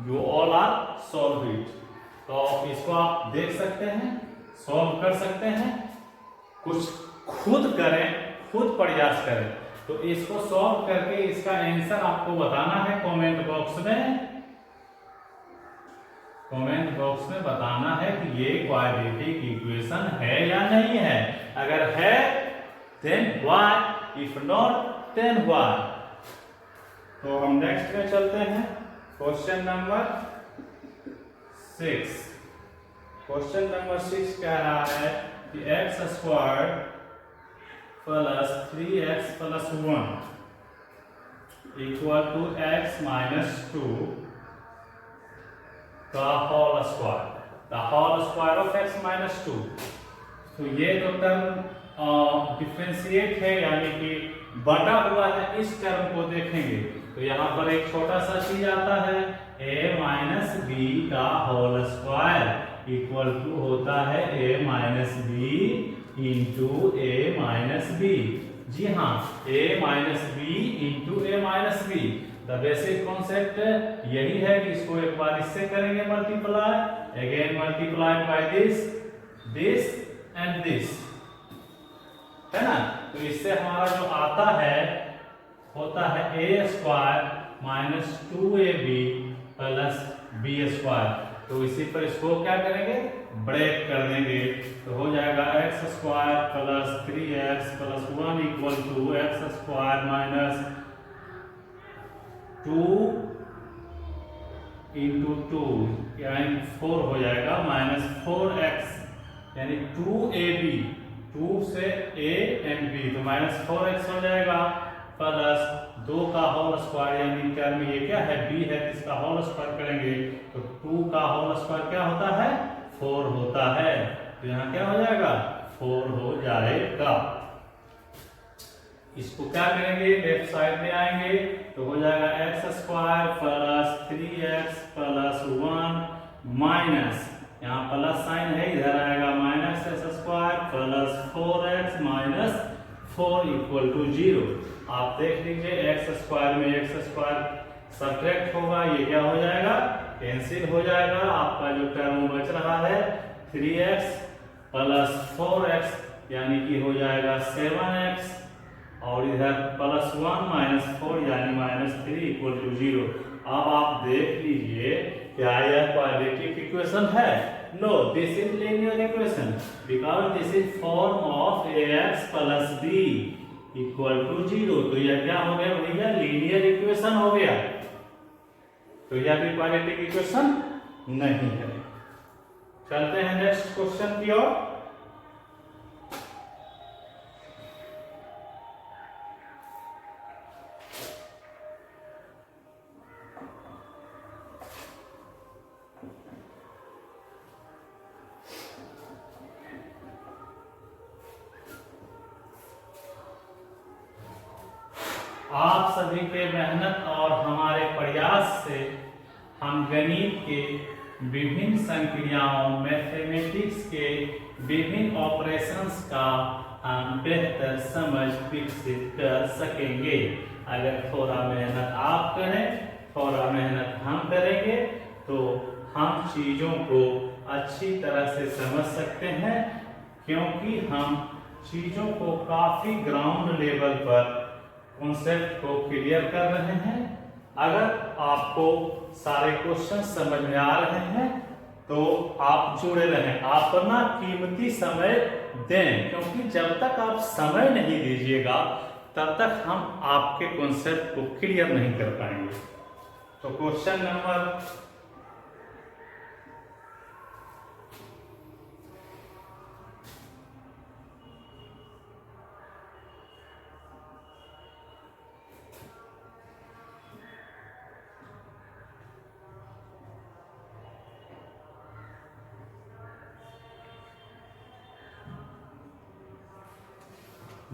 you all are solve it. तो इसको आप देख सकते हैं, सॉल्व कर सकते हैं, कुछ खुद करें, खुद प्रयास करें। तो इसको सॉल्व करके इसका आंसर आपको बताना है कमेंट बॉक्स में। कमेंट बॉक्स में बताना है कि ये क्वाड्रेटिक इक्वेशन है या नहीं है। अगर है then why, if not then why. तो हम नेक्स्ट में चलते हैं, क्वेश्चन नंबर 6। क्वेश्चन नंबर 6 कह रहा है कि x² + 3x + 1 equal to x - 2 का whole square, the whole square of x - 2। तो ये जो टर्म डिफरेंशिएट है, यानी कि बटा हुआ है, इस टर्म को देखेंगे तो यहाँ पर एक छोटा सा चीज आता है, a - b का होल स्क्वायर इक्वल टू होता है a - b into a - b। जी हाँ, a - b into a - b। The basic concept यही है कि इसको एक बार इससे करेंगे multiply, again multiply by this, this and this, है ना। तो इससे हमारा जो आता है होता है a square minus 2ab plus b square. तो इसी पर इसको क्या करेंगे, ब्रेक कर देंगे। तो हो जाएगा x square plus 3x plus 1 equal to x square minus 2 into 2 यानी 4 हो जाएगा माइनस 4x यानी 2ab, 2 से a एंड b तो माइनस 4x हो जाएगा प्लस 2 का होल स्क्वायर यानी टर्म ये क्या है b है, इसका होल स्क्वायर करेंगे तो 2 का होल स्क्वायर क्या होता है 4 होता है। तो यहाँ क्या हो जाएगा 4 हो जाएगा। इसको क्या करेंगे लेफ्ट साइड में आएंगे तो हो जाएगा x square plus 3x plus 1 minus यहाँ प्लस साइन है इधर आएगा minus x square plus 4x minus 4 equal to 0। आप देख लीजिए एक्स स्क्वायर में एक्स स्क्वायर सब्ट्रैक्ट होगा, ये क्या हो जाएगा कैंसिल हो जाएगा। आपका जो टर्म बच रहा है 3x प्लस 4x यानी कि हो जाएगा 7x और इधर प्लस 1 माइनस 4 यानी माइनस 3 इक्वल टू 0। अब आप देख लीजिए क्या यह क्वाड्रेटिक इक्वेशन है? No, this is linear equation because this is form of ax plus b equal to 0। तो यह क्या हो गया भैया लीनियर इक्वेशन हो गया। तो यह भी क्वाड्रेटिक इक्वेशन नहीं है। चलते हैं नेक्स्ट क्वेश्चन की ओर। आप सभी के मेहनत और हमारे प्रयास से हम गणित के विभिन्न संक्रियाओं मैथमेटिक्स के विभिन्न ऑपरेशंस का हम बेहतर समझ विकसित कर सकेंगे। अगर थोड़ा मेहनत आप करें, थोड़ा मेहनत हम करेंगे तो हम चीज़ों को अच्छी तरह से समझ सकते हैं, क्योंकि हम चीज़ों को काफ़ी ग्राउंड लेवल पर कॉन्सेप्ट को क्लियर कर रहे हैं। अगर आपको सारे क्वेश्चन समझ में आ रहे हैं तो आप जुड़े रहें, आप अपना कीमती समय दें, क्योंकि जब तक आप समय नहीं दीजिएगा तब तक हम आपके कॉन्सेप्ट को क्लियर नहीं कर पाएंगे। तो क्वेश्चन नंबर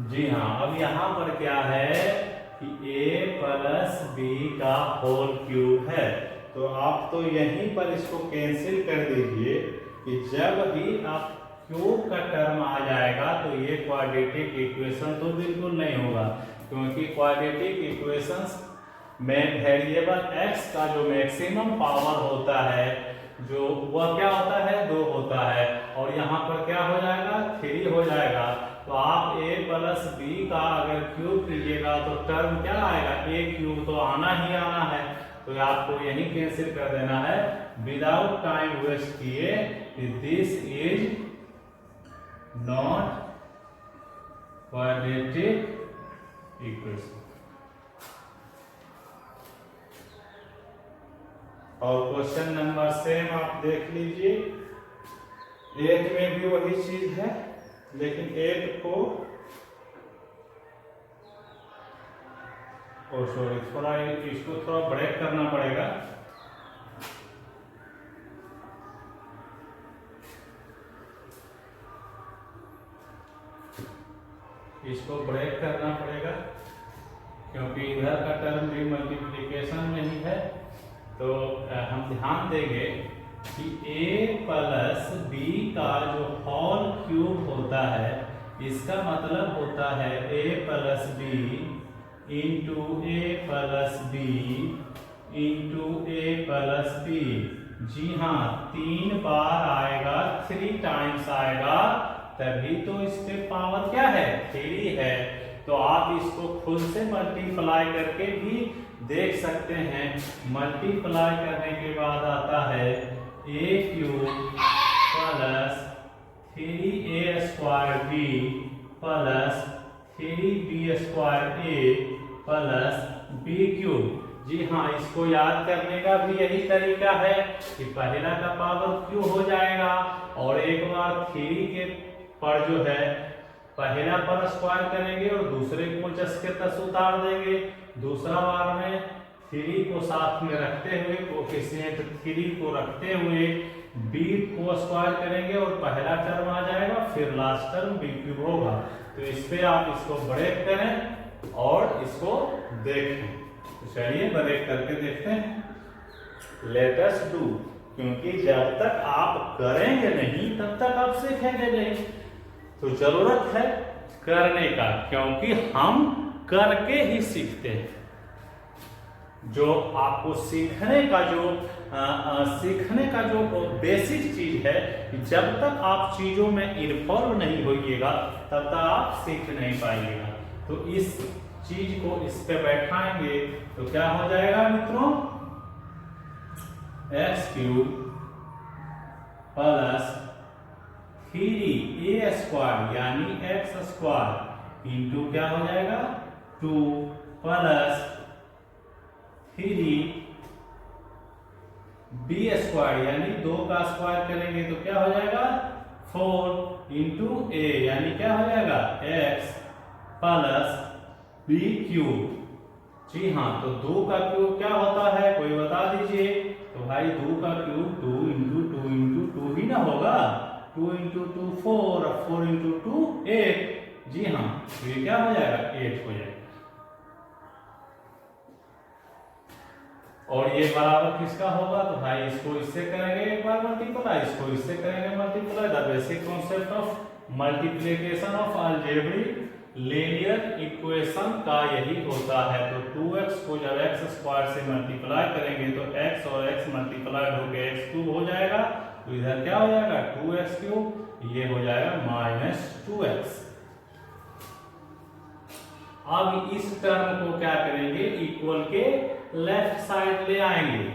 जी हाँ, अब यहाँ पर क्या है कि a प्लस बी का होल क्यूब है। तो आप तो यहीं पर इसको कैंसिल कर दीजिए कि जब भी आप क्यूब का टर्म आ जाएगा तो ये क्वाड्रेटिक इक्वेशन तो बिल्कुल नहीं होगा, क्योंकि क्वाड्रेटिक इक्वेशंस में वेरिएबल x का जो मैक्सिमम पावर होता है जो वह क्या होता है 2 होता है, और यहाँ पर क्या हो जाएगा 3 हो जाएगा। तो आप a प्लस बी का अगर क्यूब कीजिएगा तो टर्म क्या आएगा a क्यूब तो आना ही आना है। तो आपको यही कैंसिल कर देना है विदाउट टाइम वेस्ट किए। This is not quadratic equation. और क्वेश्चन नंबर सेम आप देख लीजिए, 8 में भी वही चीज है, लेकिन 8 को सॉरी थोड़ा इसको थोड़ा ब्रेक करना पड़ेगा। इसको ब्रेक करना पड़ेगा क्योंकि इधर का टर्म भी मल्टीप्लिकेशन में ही है। तो हम ध्यान देंगे कि a प्लस बी का जो होल क्यूब होता है इसका मतलब होता है a plus B into A plus B into A plus B. जी हाँ, 3 बार आएगा, 3 टाइम्स आएगा, तभी तो इसके पावर क्या है, 3 है। तो आप इसको खुद से मल्टीप्लाई करके भी देख सकते हैं। मल्टीप्लाई करने के बाद आता है a³ plus 3a² plus 3b² plus b³ जी हाँ, इसको याद करने का भी यही तरीका है कि पहला का पावर क्यू हो जाएगा और एक बार 3 के पर जो है पहला पर स्क्वायर करेंगे और दूसरे को जस के तस उतार देंगे। दूसरा बार में 3 को साथ में रखते हुए कोएफिशिएंट 3 को रखते हुए b को स्क्वायर करेंगे और पहला टर्म आ जाएगा, फिर लास्ट टर्म b³ होगा। तो इस पे आप इसको ब्रेक करें और इसको देखें। तो चलिए ब्रेक करके देखते हैं। लेट अस डू, क्योंकि जब तक आप करेंगे नहीं तब तक आप सीखेंगे नहीं। तो जरूरत है करने का, क्योंकि हम करके ही सीखते हैं। जो आपको सीखने का जो बेसिक चीज है, जब तक आप चीजों में इन्वॉल्व नहीं होइएगा तब तक आप सीख नहीं पाइएगा। तो इस चीज को इस पे बैठाएंगे तो क्या हो जाएगा मित्रों, x³ प्लस 3a² यानी x² इंटू क्या हो जाएगा 2 प्लस 3b² यानी 2 का स्क्वायर करेंगे तो क्या हो जाएगा 4 इंटू a यानी क्या हो जाएगा x प्लस b³ जी हाँ। तो 2 का क्यूब क्या होता है, कोई बता दीजिए। तो भाई 2 का क्यूब 2 इंटू 2 इंटू 2 ही ना होगा, 2 इंटू 2 4 और 4 इंटू 2 8 जी हाँ। तो ये क्या हो जाएगा 8 हो जाएगा। और ये बराबर किसका होगा, तो भाई इसको इससे करेंगे एक बार मल्टीप्लाई, इसको इससे करेंगे multiply. The basic concept of multiplication of algebraic linear equation का यही होता है। तो 2x को जब x² से मल्टीप्लाई करेंगे तो x और x मल्टीप्लाई होकर x³ हो जाएगा। तो इधर क्या हो जाएगा 2x³, ये हो जाएगा -2x। अब इस टर्म को क्या करेंगे, इक्वल के लेफ्ट साइड ले आएंगे।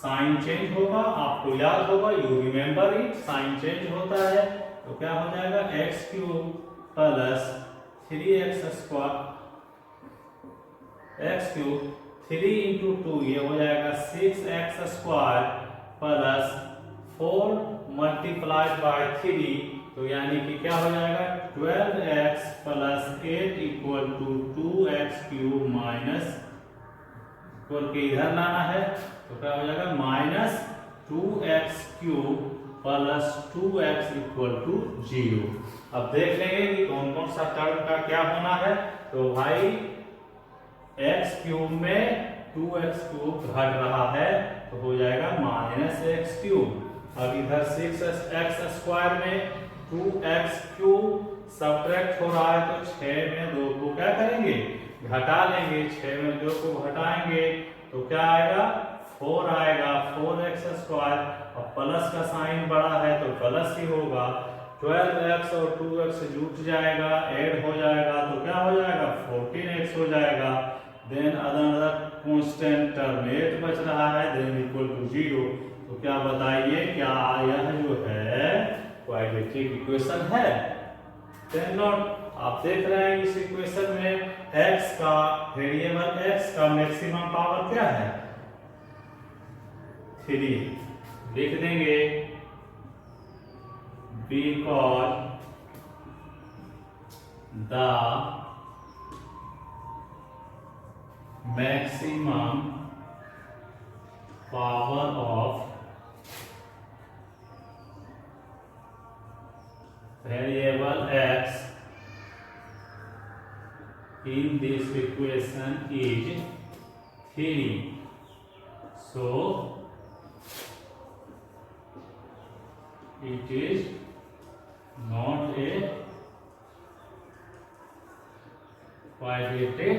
साइन चेंज होगा, आपको याद होगा, you remember it, sign change होता है। तो क्या हो जाएगा x³ plus 3x², x³ 3 into 2 ये हो जाएगा 6x² प्लस 4 मल्टीप्लाइड बाय 3, तो यानी कि क्या हो जाएगा 12x plus 8 equal to 2x³ minus, equal के इधर लाना है तो क्या हो जाएगा -2x³ plus 2x equal to 0। अब देख लेंगे कि कौन कौन सा टर्म का क्या होना है। तो भाई x³ में 2x³ घट रहा है तो हो जाएगा -x³। अब इधर 6x² में 2x³ सब्ट्रैक्ट हो रहा है तो 6 में 2 को क्या करेंगे घटा लेंगे। 6 में 2 को घटाएंगे तो क्या आएगा 4 आएगा, 4x² और प्लस का साइन बड़ा है तो प्लस ही होगा। 12x और 2x जुट जाएगा, ऐड हो जाएगा तो क्या हो जाएगा 14x हो जाएगा। देन अदर कांस्टेंट टर्म 8 बच रहा है, देन इक्वल टू 0। तो क्या बताइए, क्या यह जो है क्वाड्रेटिक इक्वेशन है? Then not. आप देख रहे हैं इस इक्वेशन में x का वेरिएबल x का मैक्सिमम पावर क्या है 3, लिख देंगे because the maximum power of variable x in this equation is 3. So it is not a quadratic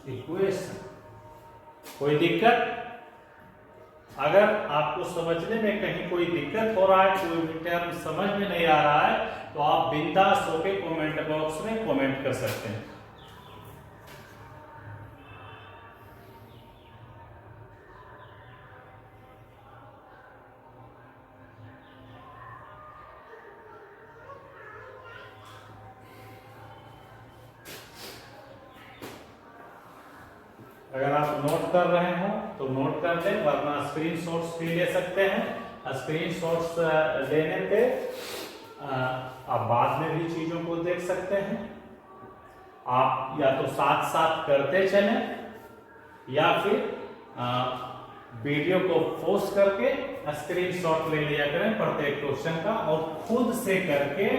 equation। कोई दिक्कत? अगर आपको समझने में कहीं कोई दिक्कत हो रहा है, कोई भी टर्म समझ में नहीं आ रहा है, तो आप बिंदास होके कमेंट बॉक्स में कमेंट कर सकते हैं। अगर आप नोट कर रहे हो तो नोट कर लें, वरना स्क्रीनशॉट्स भी ले सकते हैं। स्क्रीनशॉट्स लेने पे आप बाद में भी चीजों को देख सकते हैं। आप या तो साथ साथ करते चलें या फिर वीडियो को पॉज करके स्क्रीनशॉट ले लिया करें प्रत्येक क्वेश्चन का, और खुद से करके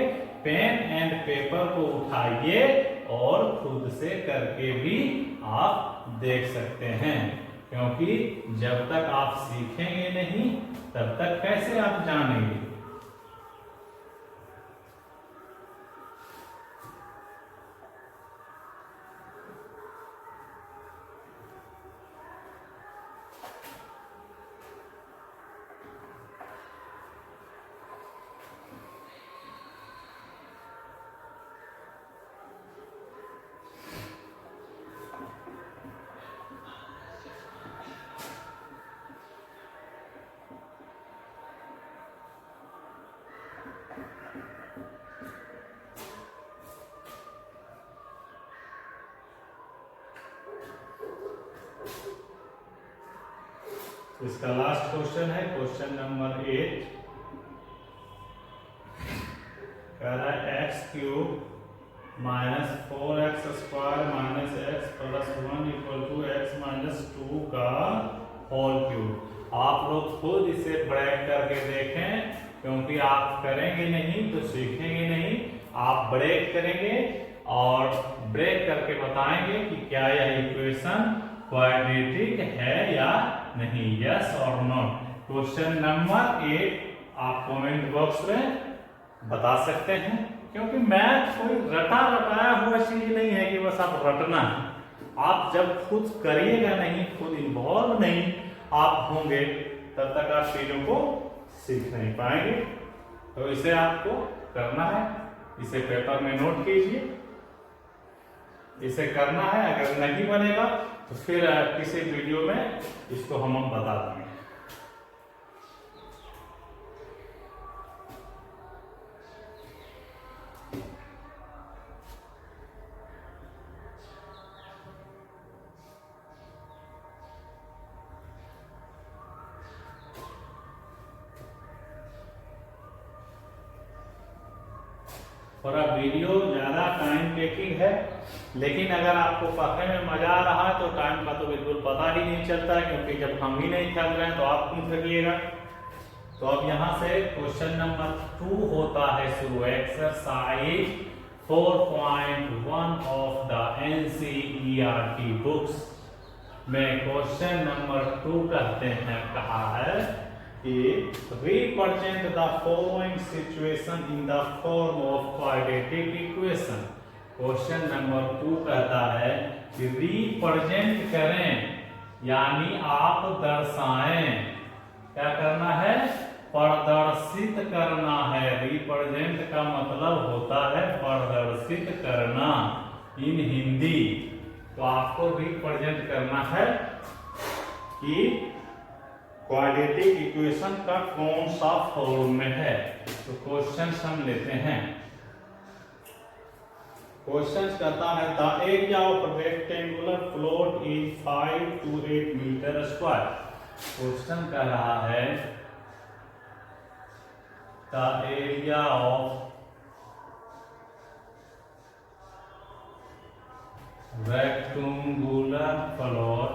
पेन एंड पेपर को उठाइए और खुद से करके भी आप देख सकते हैं। क्योंकि जब तक आप सीखेंगे नहीं तब तक कैसे आप जानेंगे। इसका लास्ट क्वेश्चन है क्वेश्चन नंबर 8। कह रहा है x³ minus 4x square minus x plus 1 equal to x minus 2 का होल क्यूब। आप लोग खुद इसे ब्रेक करके देखें, क्योंकि आप करेंगे नहीं तो सीखेंगे नहीं। आप ब्रेक करेंगे और ब्रेक करके बताएंगे कि क्या यह इक्वेशन क्वाड्रेटिक है या नहीं, यस और नॉट। क्वेश्चन नंबर 8 आप कमेंट बॉक्स में बता सकते हैं, क्योंकि मैथ कोई रटा रटाया हुआ चीज नहीं है कि बस आप रटना है। आप जब खुद करिएगा नहीं, खुद इन्वॉल्व नहीं आप होंगे, तब तक आप चीजों को सीख नहीं पाएंगे। तो इसे आपको करना है, इसे पेपर में नोट कीजिए, इसे करना है। अगर नहीं बनेगा तो फिर किसी वीडियो में इसको हम बता देंगे। थोड़ा वीडियो ज़्यादा टाइम टेकिंग है, लेकिन अगर आपको पढ़ने में मजा आ रहा है तो टाइम का तो बिल्कुल पता ही नहीं चलता है, क्योंकि जब हम ही नहीं थक रहे हैं तो आप क्यों थकिएगा। तो अब यहाँ से क्वेश्चन नंबर 2 होता है शुरू। Exercise 4.1 of the NCERT books में क्वेश्चन नंबर 2 कहते हैं, कहा है कि represent the following situation in the form of quadratic equation। Question number 2 कहता है कि रिप्रेजेंट करें, यानी आप दर्शाएं। क्या करना है? प्रदर्शित करना है। रिप्रेजेंट का मतलब होता है प्रदर्शित करना इन हिंदी। तो आपको रिप्रेजेंट करना है कि क्वाड्रेटिक इक्वेशन का कौन सा फॉर्म में है। तो क्वेश्चन हम लेते हैं। क्वेश्चन कहता है the area of rectangular plot is 5 to 8 metre square. Question कह रहा है the area of rectangular plot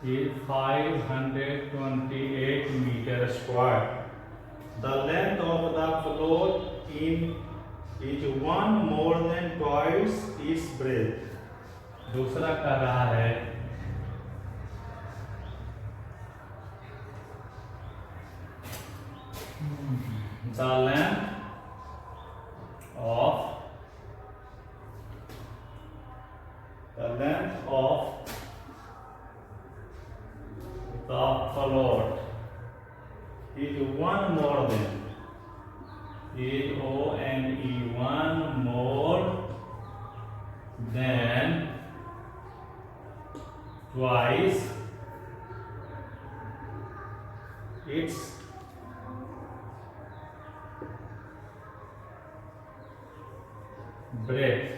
is 528 meter square. The length of the floor is 1 more than twice its breadth. दूसरा कह रहा है the length of twice its breadth.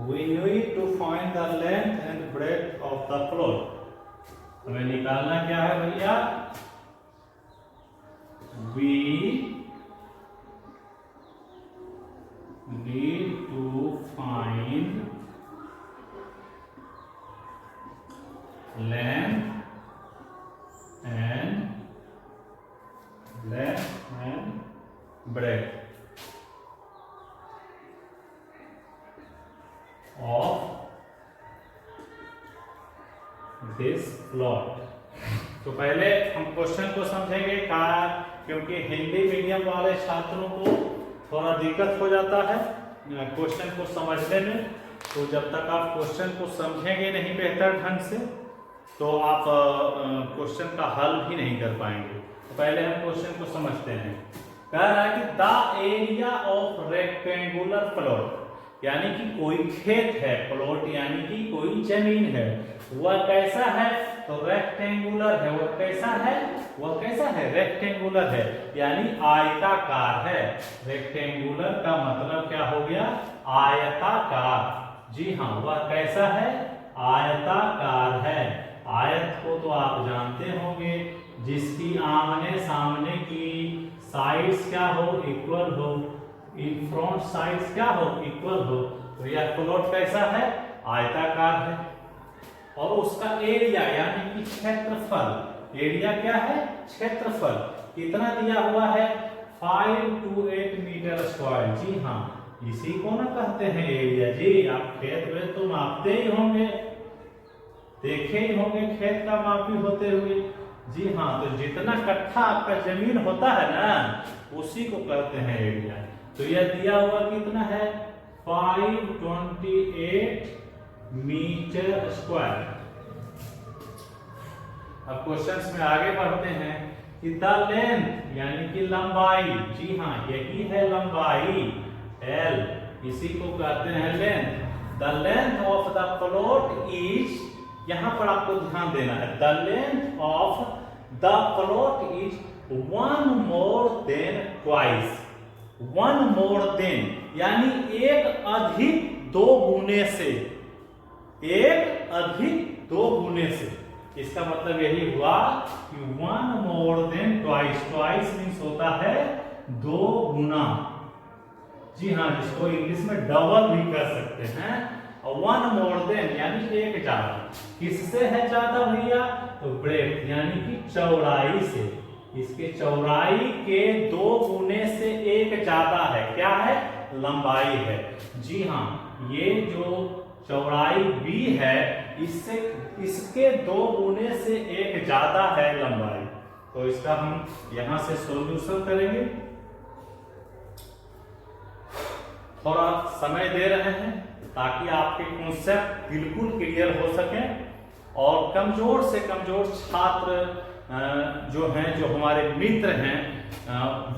We need to find the length and breadth of the float. हमें निकालना क्या है भैया? We need to find length and breadth of this plot. तो पहले हम क्वेश्चन को समझेंगे का, क्योंकि हिंदी मीडियम वाले छात्रों को थोड़ा दिक्कत हो जाता है क्वेश्चन को समझने में। तो जब तक आप क्वेश्चन को समझेंगे नहीं बेहतर ढंग से तो आप क्वेश्चन का हल भी नहीं कर पाएंगे। तो पहले हम क्वेश्चन को समझते हैं। कह रहा है कि the area of rectangular plot, यानी कि कोई खेत है, प्लॉट यानी कि कोई जमीन है, वह कैसा है? तो रेक्टेंगुलर है। वह कैसा है? वह कैसा है? रेक्टेंगुलर है, यानी आयताकार है। रेक्टेंगुलर का मतलब क्या हो गया? आयताकार। जी हाँ, वह कैसा है? आयताकार है। आयत को तो आप जानते होंगे, जिसकी आमने सामने की साइड्स क्या हो? इक्वल हो, इन फ्रंट साइड्स क्या हो? इक्वल हो। तो यह प्लॉट कैसा है? आयताकार है। और उसका एरिया यानी कि क्षेत्रफल, एरिया क्या है? क्षेत्रफल कितना दिया हुआ है? 5 to 8 मीटर स्क्वायर। जी हाँ, इसी को ना कहते हैं एरिया। जी आप खेत में तो मापते ही होंगे, देखे ही होंगे खेत का मापी होते हुए। जी हाँ, तो जितना कट्ठा आपका जमीन होता है ना, उसी को कहते हैं एरिया। तो यह दिया हुआ कितना है? 528 मीटर स्क्वायर। अब क्वेश्चंस में आगे बढ़ते हैं कि द लेंथ यानी कि लंबाई। जी हाँ, यही है लंबाई, L, इसी को कहते हैं length. The length of the plot is, यहां पर आपको ध्यान देना है, the length of the plot is 1 more than twice। 1 more than यानी एक अधिक 2 गुने से, एक अधिक 2 गुने से। इसका मतलब यही हुआ कि 1 more than twice। twice means होता है 2 गुना। जी हाँ, जिसको इंग्लिश में डबल भी कर सकते हैं। और 1 more than यानी एक ज्यादा। किससे है ज्यादा भैया? तो ब्रेथ यानी कि चौड़ाई से। इसके चौड़ाई के 2 गुने से एक ज्यादा है। क्या है? लंबाई है। जी हाँ, ये जो चौड़ाई b है, इससे इसके 2 गुने से एक ज्यादा है लंबाई। तो इसका हम यहां से सॉल्यूशन करेंगे। थोड़ा समय दे रहे हैं ताकि आपके कॉन्सेप्ट बिल्कुल क्लियर हो सके और कमजोर से कमजोर छात्र जो हैं, जो हमारे मित्र हैं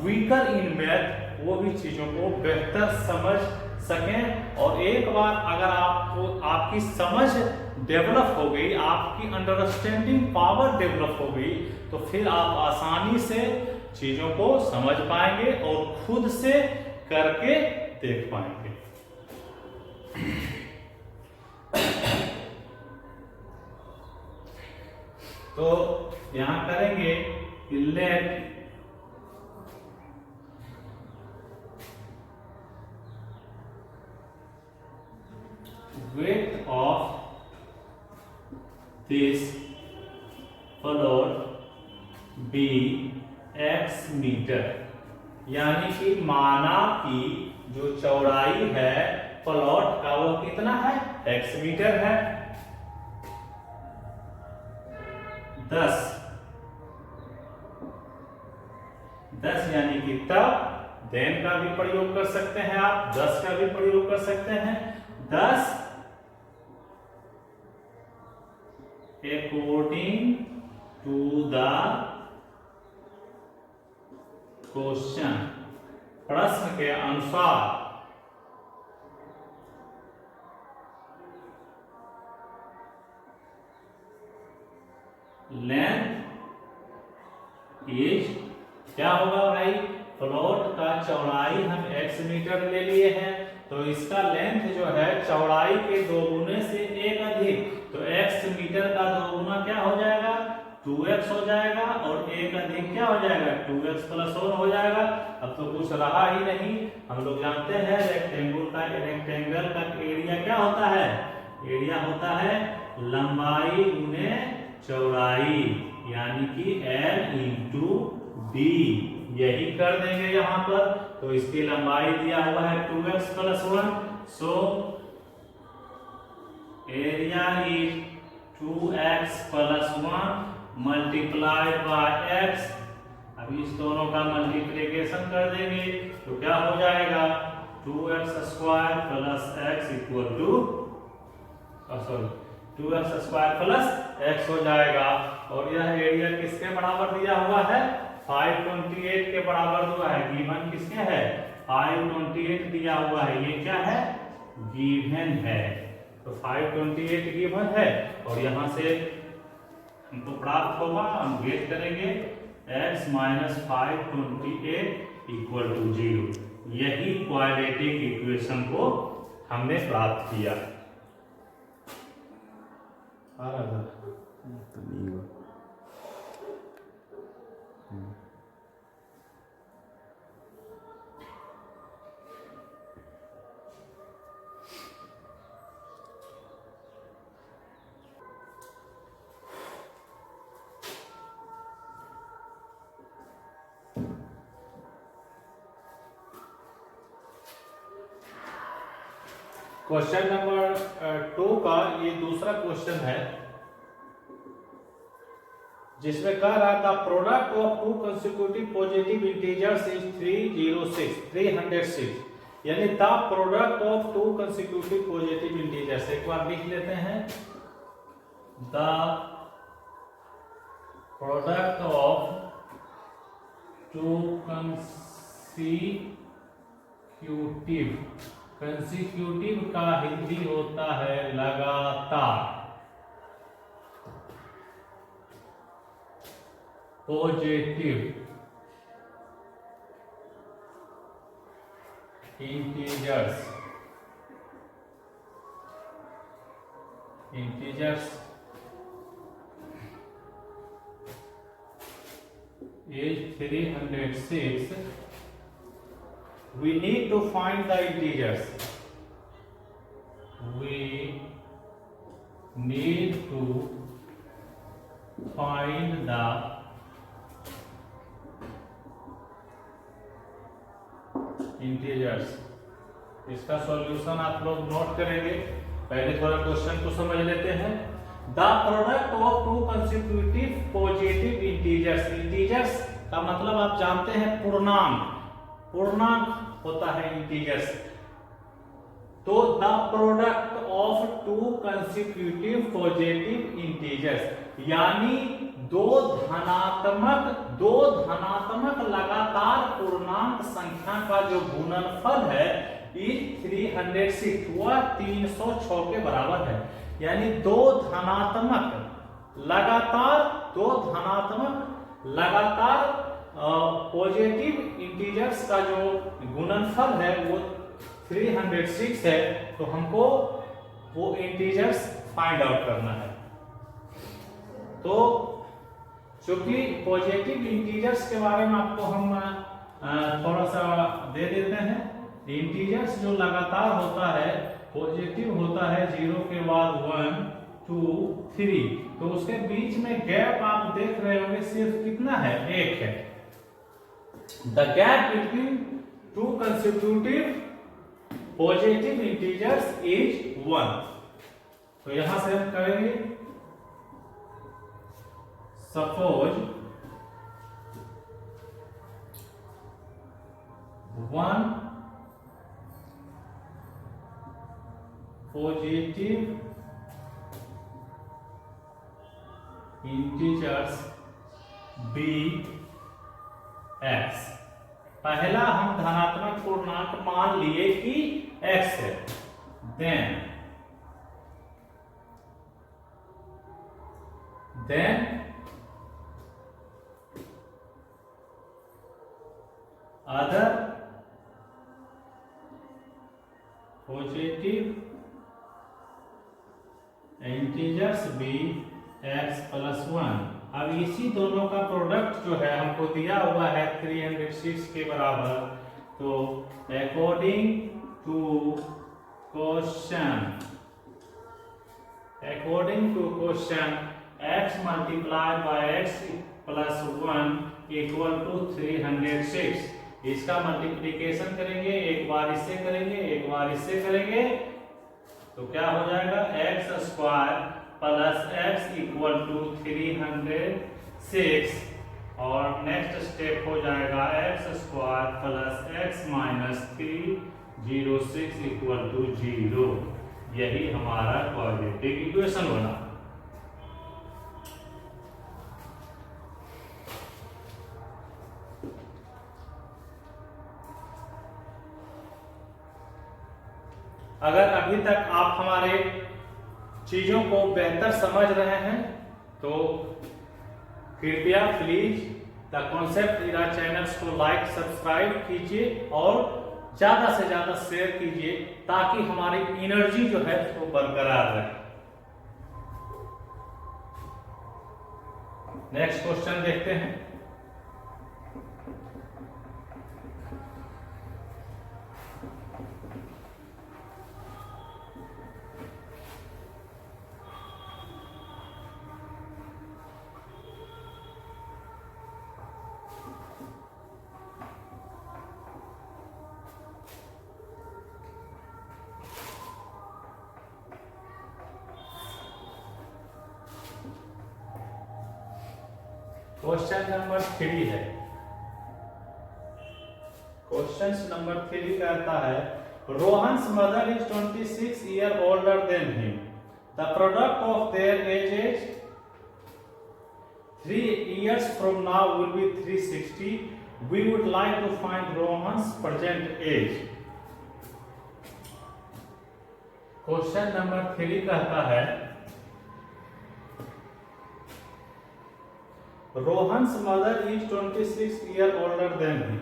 वीकर इन मैथ, वो भी चीजों को बेहतर समझ सकें। और एक बार अगर आपको आपकी समझ डेवलप हो गई, आपकी अंडरस्टैंडिंग पावर डेवलप हो गई, तो फिर आप आसानी से चीजों को समझ पाएंगे और खुद से करके देख पाएंगे। तो यहां करेंगे कि let width of this plot be x metre, यानी कि माना कि जो चौड़ाई है प्लॉट का वो कितना है? x मीटर है। 10 यानी कि तब, देन का भी प्रयोग कर सकते हैं आप, 10 का भी प्रयोग कर सकते हैं। 10 according to the क्वेश्चन, प्रश्न के अनुसार। लेंथ इज, क्या होगा भाई, प्लॉट का चौड़ाई हम x मीटर ले लिए हैं, तो इसका लेंथ जो है चौड़ाई के 2 गुने से 1 अधिक, तो x मीटर का 2 गुना क्या हो जाएगा, 2x हो जाएगा, और 1 अधिक क्या हो जाएगा, 2x प्लस 1 हो जाएगा। अब तो कुछ रहा ही नहीं। हम लोग जानते हैं रेक्टेंगल का एरिया क्या होता है, एरिया होता है लंबाई गुने चौड़ाई, यानी कि L इंटू डी। यही कर देंगे यहाँ पर, तो इसकी लंबाई दिया हुआ है 2x plus 1, so area is 2x plus 1 multiplied by x। अब इस दोनों का मल्टीप्लिकेशन कर देंगे तो क्या हो जाएगा, 2x square plus x equal to, sorry 2x square plus x हो जाएगा। और यह एरिया किसके बराबर दिया हुआ है, 528 के बराबर हुआ है। गिवन किसके है, 528 दिया हुआ है, ये क्या है, गिवन है। तो 528 गिवन है, और यहां से हमको प्राप्त होगा, हम गेट करेंगे x माइनस 528 इक्वल टू 0। यही क्वाड्रेटिक इक्वेशन को हमने प्राप्त किया। क्वेश्चन नंबर 2 का ये दूसरा क्वेश्चन है, जिसमें कह रहा था product of 2 consecutive positive integers is 306, यानी the product of 2 consecutive positive integers. एक बार लिख लेते हैं, द प्रोडक्ट ऑफ 2 कंसेक्यूटिव का हिंदी होता है लगातार, positive integers is 306. We need to find the integers. We need to find the integers. इसका सॉल्यूशन आप लोग नोट करेंगे। पहले थोड़ा क्वेश्चन को समझ लेते हैं। The product of 2 consecutive positive integers. Integers का मतलब आप जानते हैं पूर्णांक, पूर्णांक होता है इंटीजर्स। तो the product of 2 consecutive positive integers, यानी दो धनात्मक लगातार पूर्णांक संख्या का जो गुणनफल है इज 306, वह 306 के बराबर है। यानी दो धनात्मक लगातार पॉजिटिव इंटीजर्स का जो गुणनफल है वो 306 है। तो हमको वो इंटीजर्स फाइंड आउट करना है। तो चूंकि पॉजिटिव इंटीजर्स के बारे में आपको हम थोड़ा सा दे देते हैं। इंटीजर्स जो लगातार होता है, पॉजिटिव होता है 0 के बाद 1 2 3, तो उसके बीच में गैप आप देख रहे होंगे सिर्फ कितना है, 1 है। The gap between 2 consecutive positive integers is 1। तो यहां से हम करेंगे, suppose 1 positive integers be x. पहला हम धनात्मक पूर्णांक मान लिए कि x है। Then other positive integers be x plus 1। अब इसी दोनों का प्रोडक्ट जो है हमको दिया हुआ है 306 के बराबर। तो according to question x multiply by x plus 1 equal to 306। इसका मल्टीप्लीकेशन करेंगे, एक बार इससे करेंगे, एक बार इससे करेंगे, तो क्या हो जाएगा x square plus x equal to 306। और नेक्स्ट स्टेप हो जाएगा x square plus x minus 306 equal to 0। यही हमारा क्वाड्रेटिक इक्वेशन बना। अगर अभी तक आप हमारे चीजों को बेहतर समझ रहे हैं तो कृपया please the concept era channels को लाइक सब्सक्राइब कीजिए और ज्यादा से ज्यादा शेयर कीजिए ताकि हमारी एनर्जी जो है वो बरकरार रहे। नेक्स्ट क्वेश्चन देखते हैं। क्वेश्चन नंबर 3 है। क्वेश्चन नंबर 3 कहता है Rohan's mother is 26 year older than him. The product of their edges 3 years from now will be 360. We would like to find Rohan's present age. Question number 3 कहता है Rohan's mother is 26 years older than him.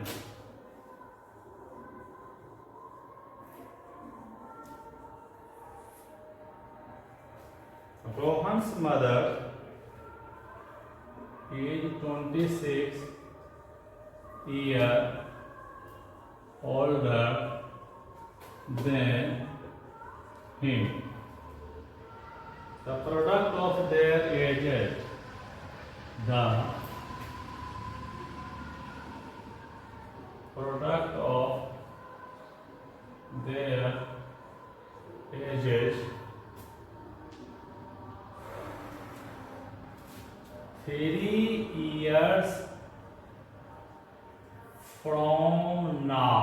Rohan's mother is 26 years older than him. The product of their ages. The product of their ages 3 years from now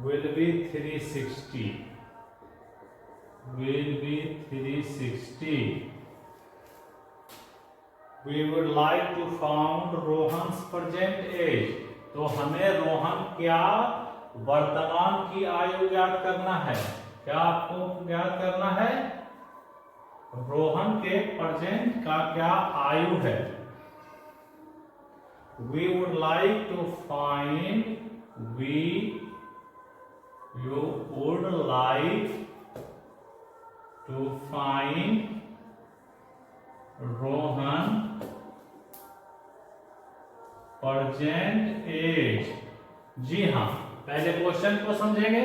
will be 360. Will be 360. We would like to find Rohan's present age. तो हमें रोहन क्या वर्तमान की आयु ज्ञात करना है। क्या आपको ज्ञात करना है रोहन के प्रेजेंट का क्या आयु है। We would like to find Rohan present age। जी हाँ, पहले क्वेश्चन को समझेंगे।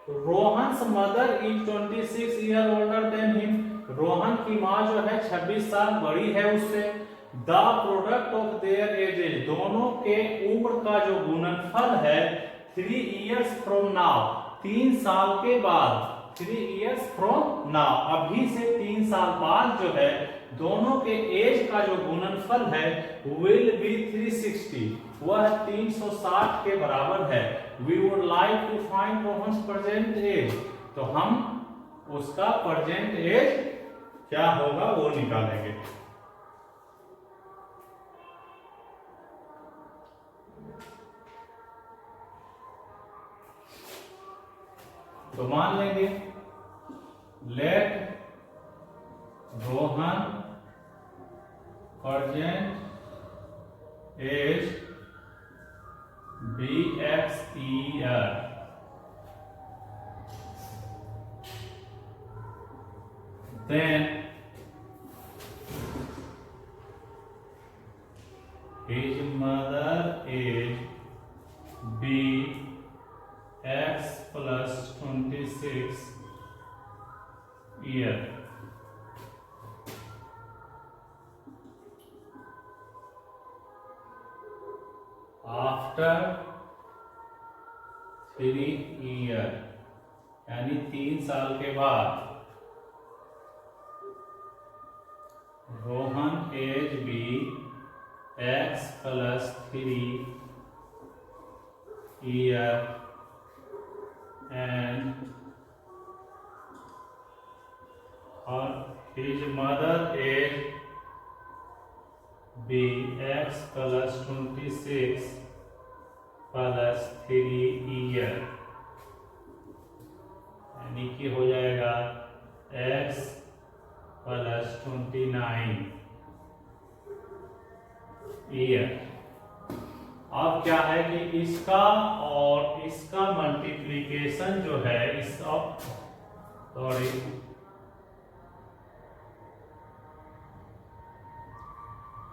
Rohan's mother is 26 year older than him. Rohan की माँ जो है 26 साल बड़ी है उससे। The product of their edges, दोनों के उम्र का जो गुणनफल है 3 years from now, 3 साल के बाद। 3 years from now, अभी से 3 साल बाद जो है दोनों के एज का जो गुणनफल है will be 360, वह 360 के बराबर है। We would like to find Rohan's present age, तो हम उसका present age क्या होगा वो निकालेंगे। तो मान लेंगे let Rohan present age BX year, then his mother age BX plus 26 year. After 3 year, यानी 3 साल के बाद Rohan as BX plus 3 year and his mother age BX plus 26 plus 3 year, यानी कि हो जाएगा X plus 29 year। अब क्या है कि इसका और इसका मल्टीप्लिकेशन जो है इस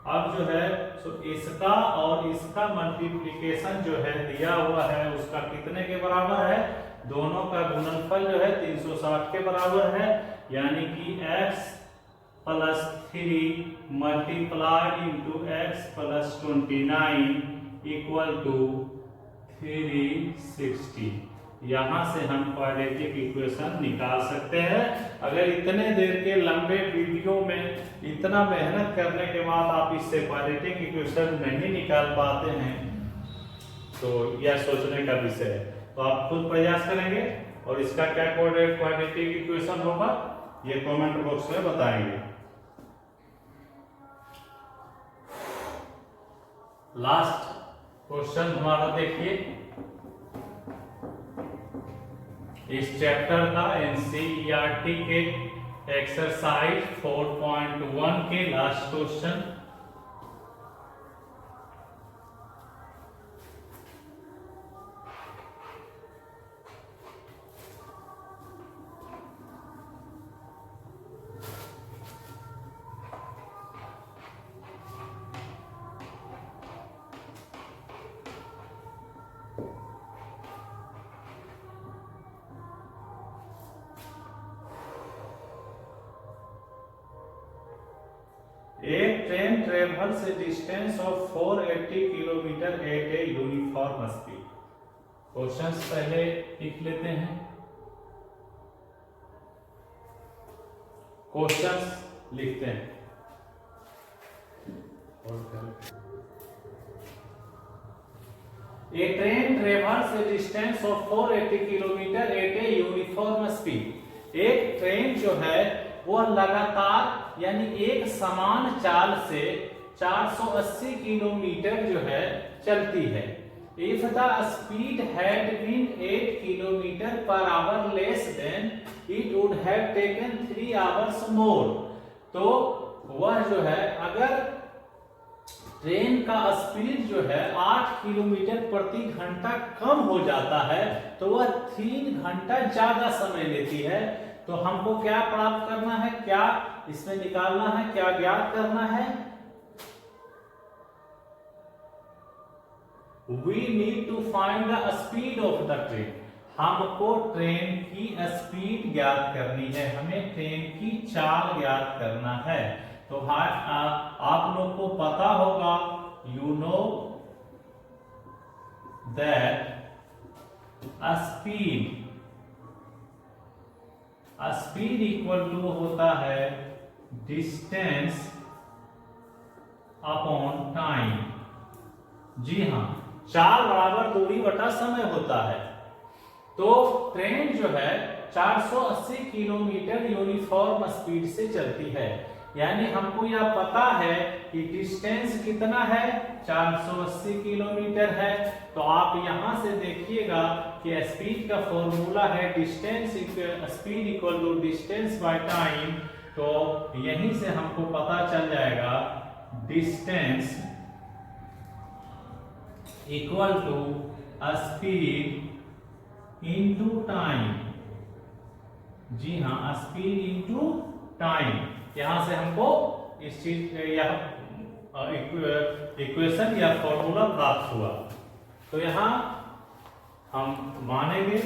अब जो है तो इसका और इसका मल्टीप्लिकेशन जो है दिया हुआ है उसका कितने के बराबर है, दोनों का गुणनफल जो है 360 के बराबर है, यानी कि x plus 3 multiply into x plus 29 equal to 360। यहाँ से हम क्वाड्रेटिक इक्वेशन निकाल सकते हैं। अगर इतने देर के लंबे वीडियो में इतना मेहनत करने के बाद आप इससे क्वाड्रेटिक इक्वेशन नहीं निकाल पाते हैं तो यह सोचने का विषय है। तो आप खुद प्रयास करेंगे और इसका क्या क्वाड्रेटिक इक्वेशन होगा ये कमेंट बॉक्स में बताएंगे। लास्ट क्वेश्चन हमारा देखिए, इस चैप्टर का NCERT के एक्सरसाइज 4.1 के लास्ट क्वेश्चन। एक train travels a distance of 480 kilometre at a uniform speed. Questions पहले लिख लेते हैं। क्वेश्चंस लिखते हैं। A train travels a distance of 480 kilometre at a uniform speed. एक ट्रेन जो है वह लगातार यानी एक समान चाल से 480 किलोमीटर जो है चलती है। If the speed had been 8 kilometre per hour less than it would have taken 3 hours more। तो वह जो है अगर ट्रेन का स्पीड जो है 8 किलोमीटर प्रति घंटा कम हो जाता है तो वह 3 घंटा ज्यादा समय लेती है। तो हमको क्या प्राप्त करना है, क्या इसमें निकालना है, क्या ज्ञात करना है? We need to find the speed of the train। हमको ट्रेन की स्पीड ज्ञात करनी है, हमें ट्रेन की चाल ज्ञात करना है। तो भाई आप लोग को पता होगा, you know that speed equal to होता है डिस्टेंस अपॉन टाइम। जी हाँ, चाल बराबर दूरी बटा समय होता है। तो ट्रेन जो है 480 किलोमीटर यूनिफॉर्म स्पीड से चलती है, यानी हमको यह पता है कि डिस्टेंस कितना है, 480 किलोमीटर है। तो आप यहां से देखिएगा कि स्पीड का फॉर्मूला है distance speed equal to distance by time. तो यहीं से हमको पता चल जाएगा distance equal to speed into time. जी हाँ, स्पीड इंटू टाइम। यहां से हमको इस चीज या इक्वेशन या फॉर्मूला प्राप्त हुआ। तो यहां हम मानेंगे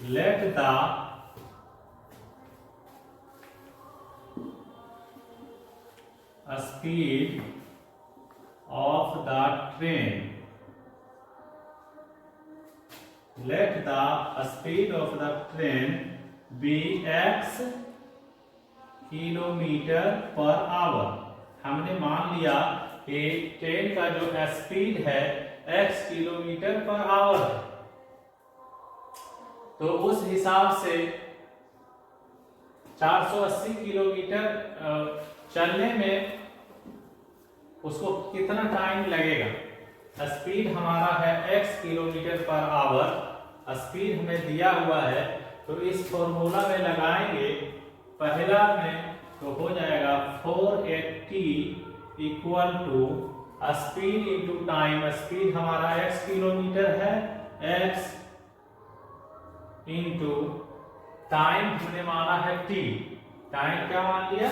let the speed of the train, let the speed of the train be x kilometre per hour. हमने मान लिया कि ट्रेन का जो स्पीड है x किलोमीटर पर आवर है, तो उस हिसाब से 480 किलोमीटर चलने में उसको कितना टाइम लगेगा। स्पीड हमारा है x kilometre per hour, speed हमें दिया हुआ है, तो इस फॉर्मूला में लगाएंगे पहला में, तो हो जाएगा 480 equal to speed into time. Speed हमारा x किलोमीटर है, x इंटू टाइम हमने माना है t। टाइम क्या मान लिया,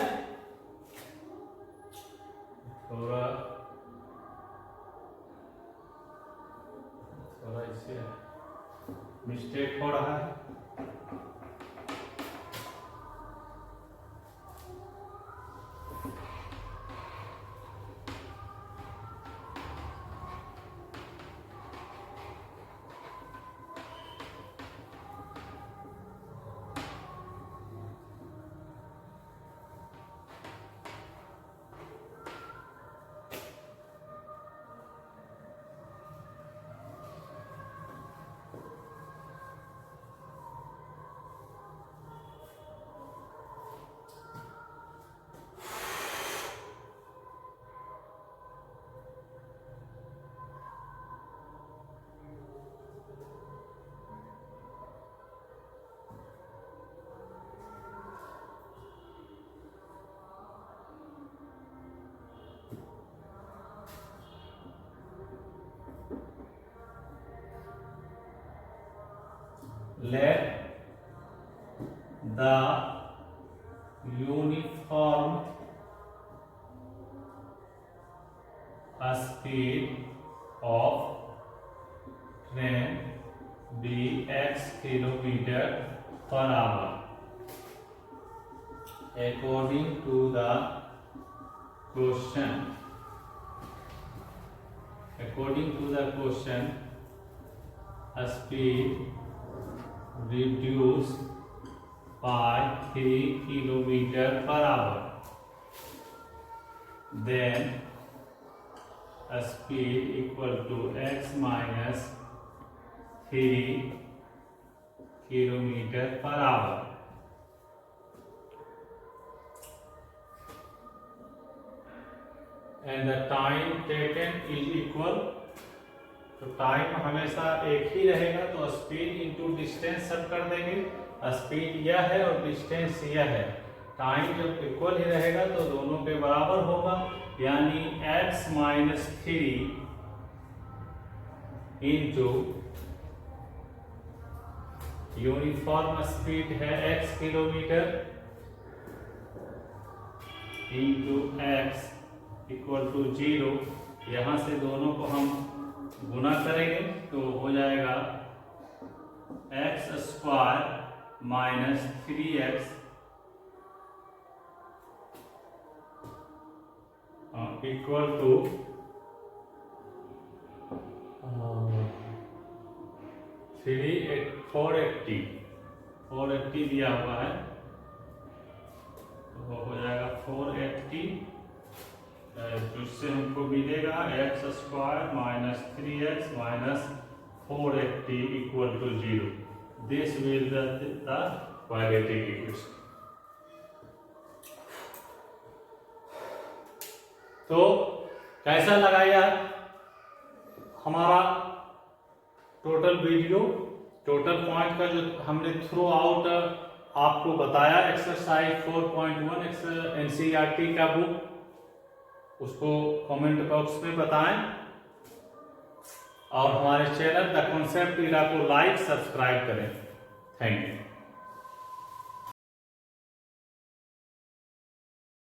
थोड़ा इससे मिस्टेक हो रहा है। Let the uniform speed of train be x kilometer per hour according to the question. According to the question, speed reduced by 3 kilometer per hour, then speed equal to x minus 3 kilometer per hour. And the time taken is equal, तो टाइम हमेशा एक ही रहेगा, तो स्पीड इंटू डिस्टेंस सब कर देंगे। स्पीड यह है और डिस्टेंस यह है, टाइम जब इक्वल ही रहेगा तो दोनों के बराबर होगा, यानी x minus 3 into uniform speed है x kilometre into x equal to 0। यहां से दोनों को हम गुना करेंगे तो हो जाएगा x square minus 3x equal to 480 दिया हुआ है, तो हो जाएगा 480, जिससे हमको मिलेगा x square minus 3x minus 480 equal to 0। This will the quadratic equation. तो कैसा लगा यार हमारा टोटल वीडियो, टोटल पॉइंट का जो हमने थ्रू आउट आपको बताया, एक्सरसाइज 4.1 एनसीईआरटी का बुक, उसको कमेंट बॉक्स में बताएं। और हमारे चैनल द कॉन्सेप्ट इरा को लाइक सब्सक्राइब करें। Thank you.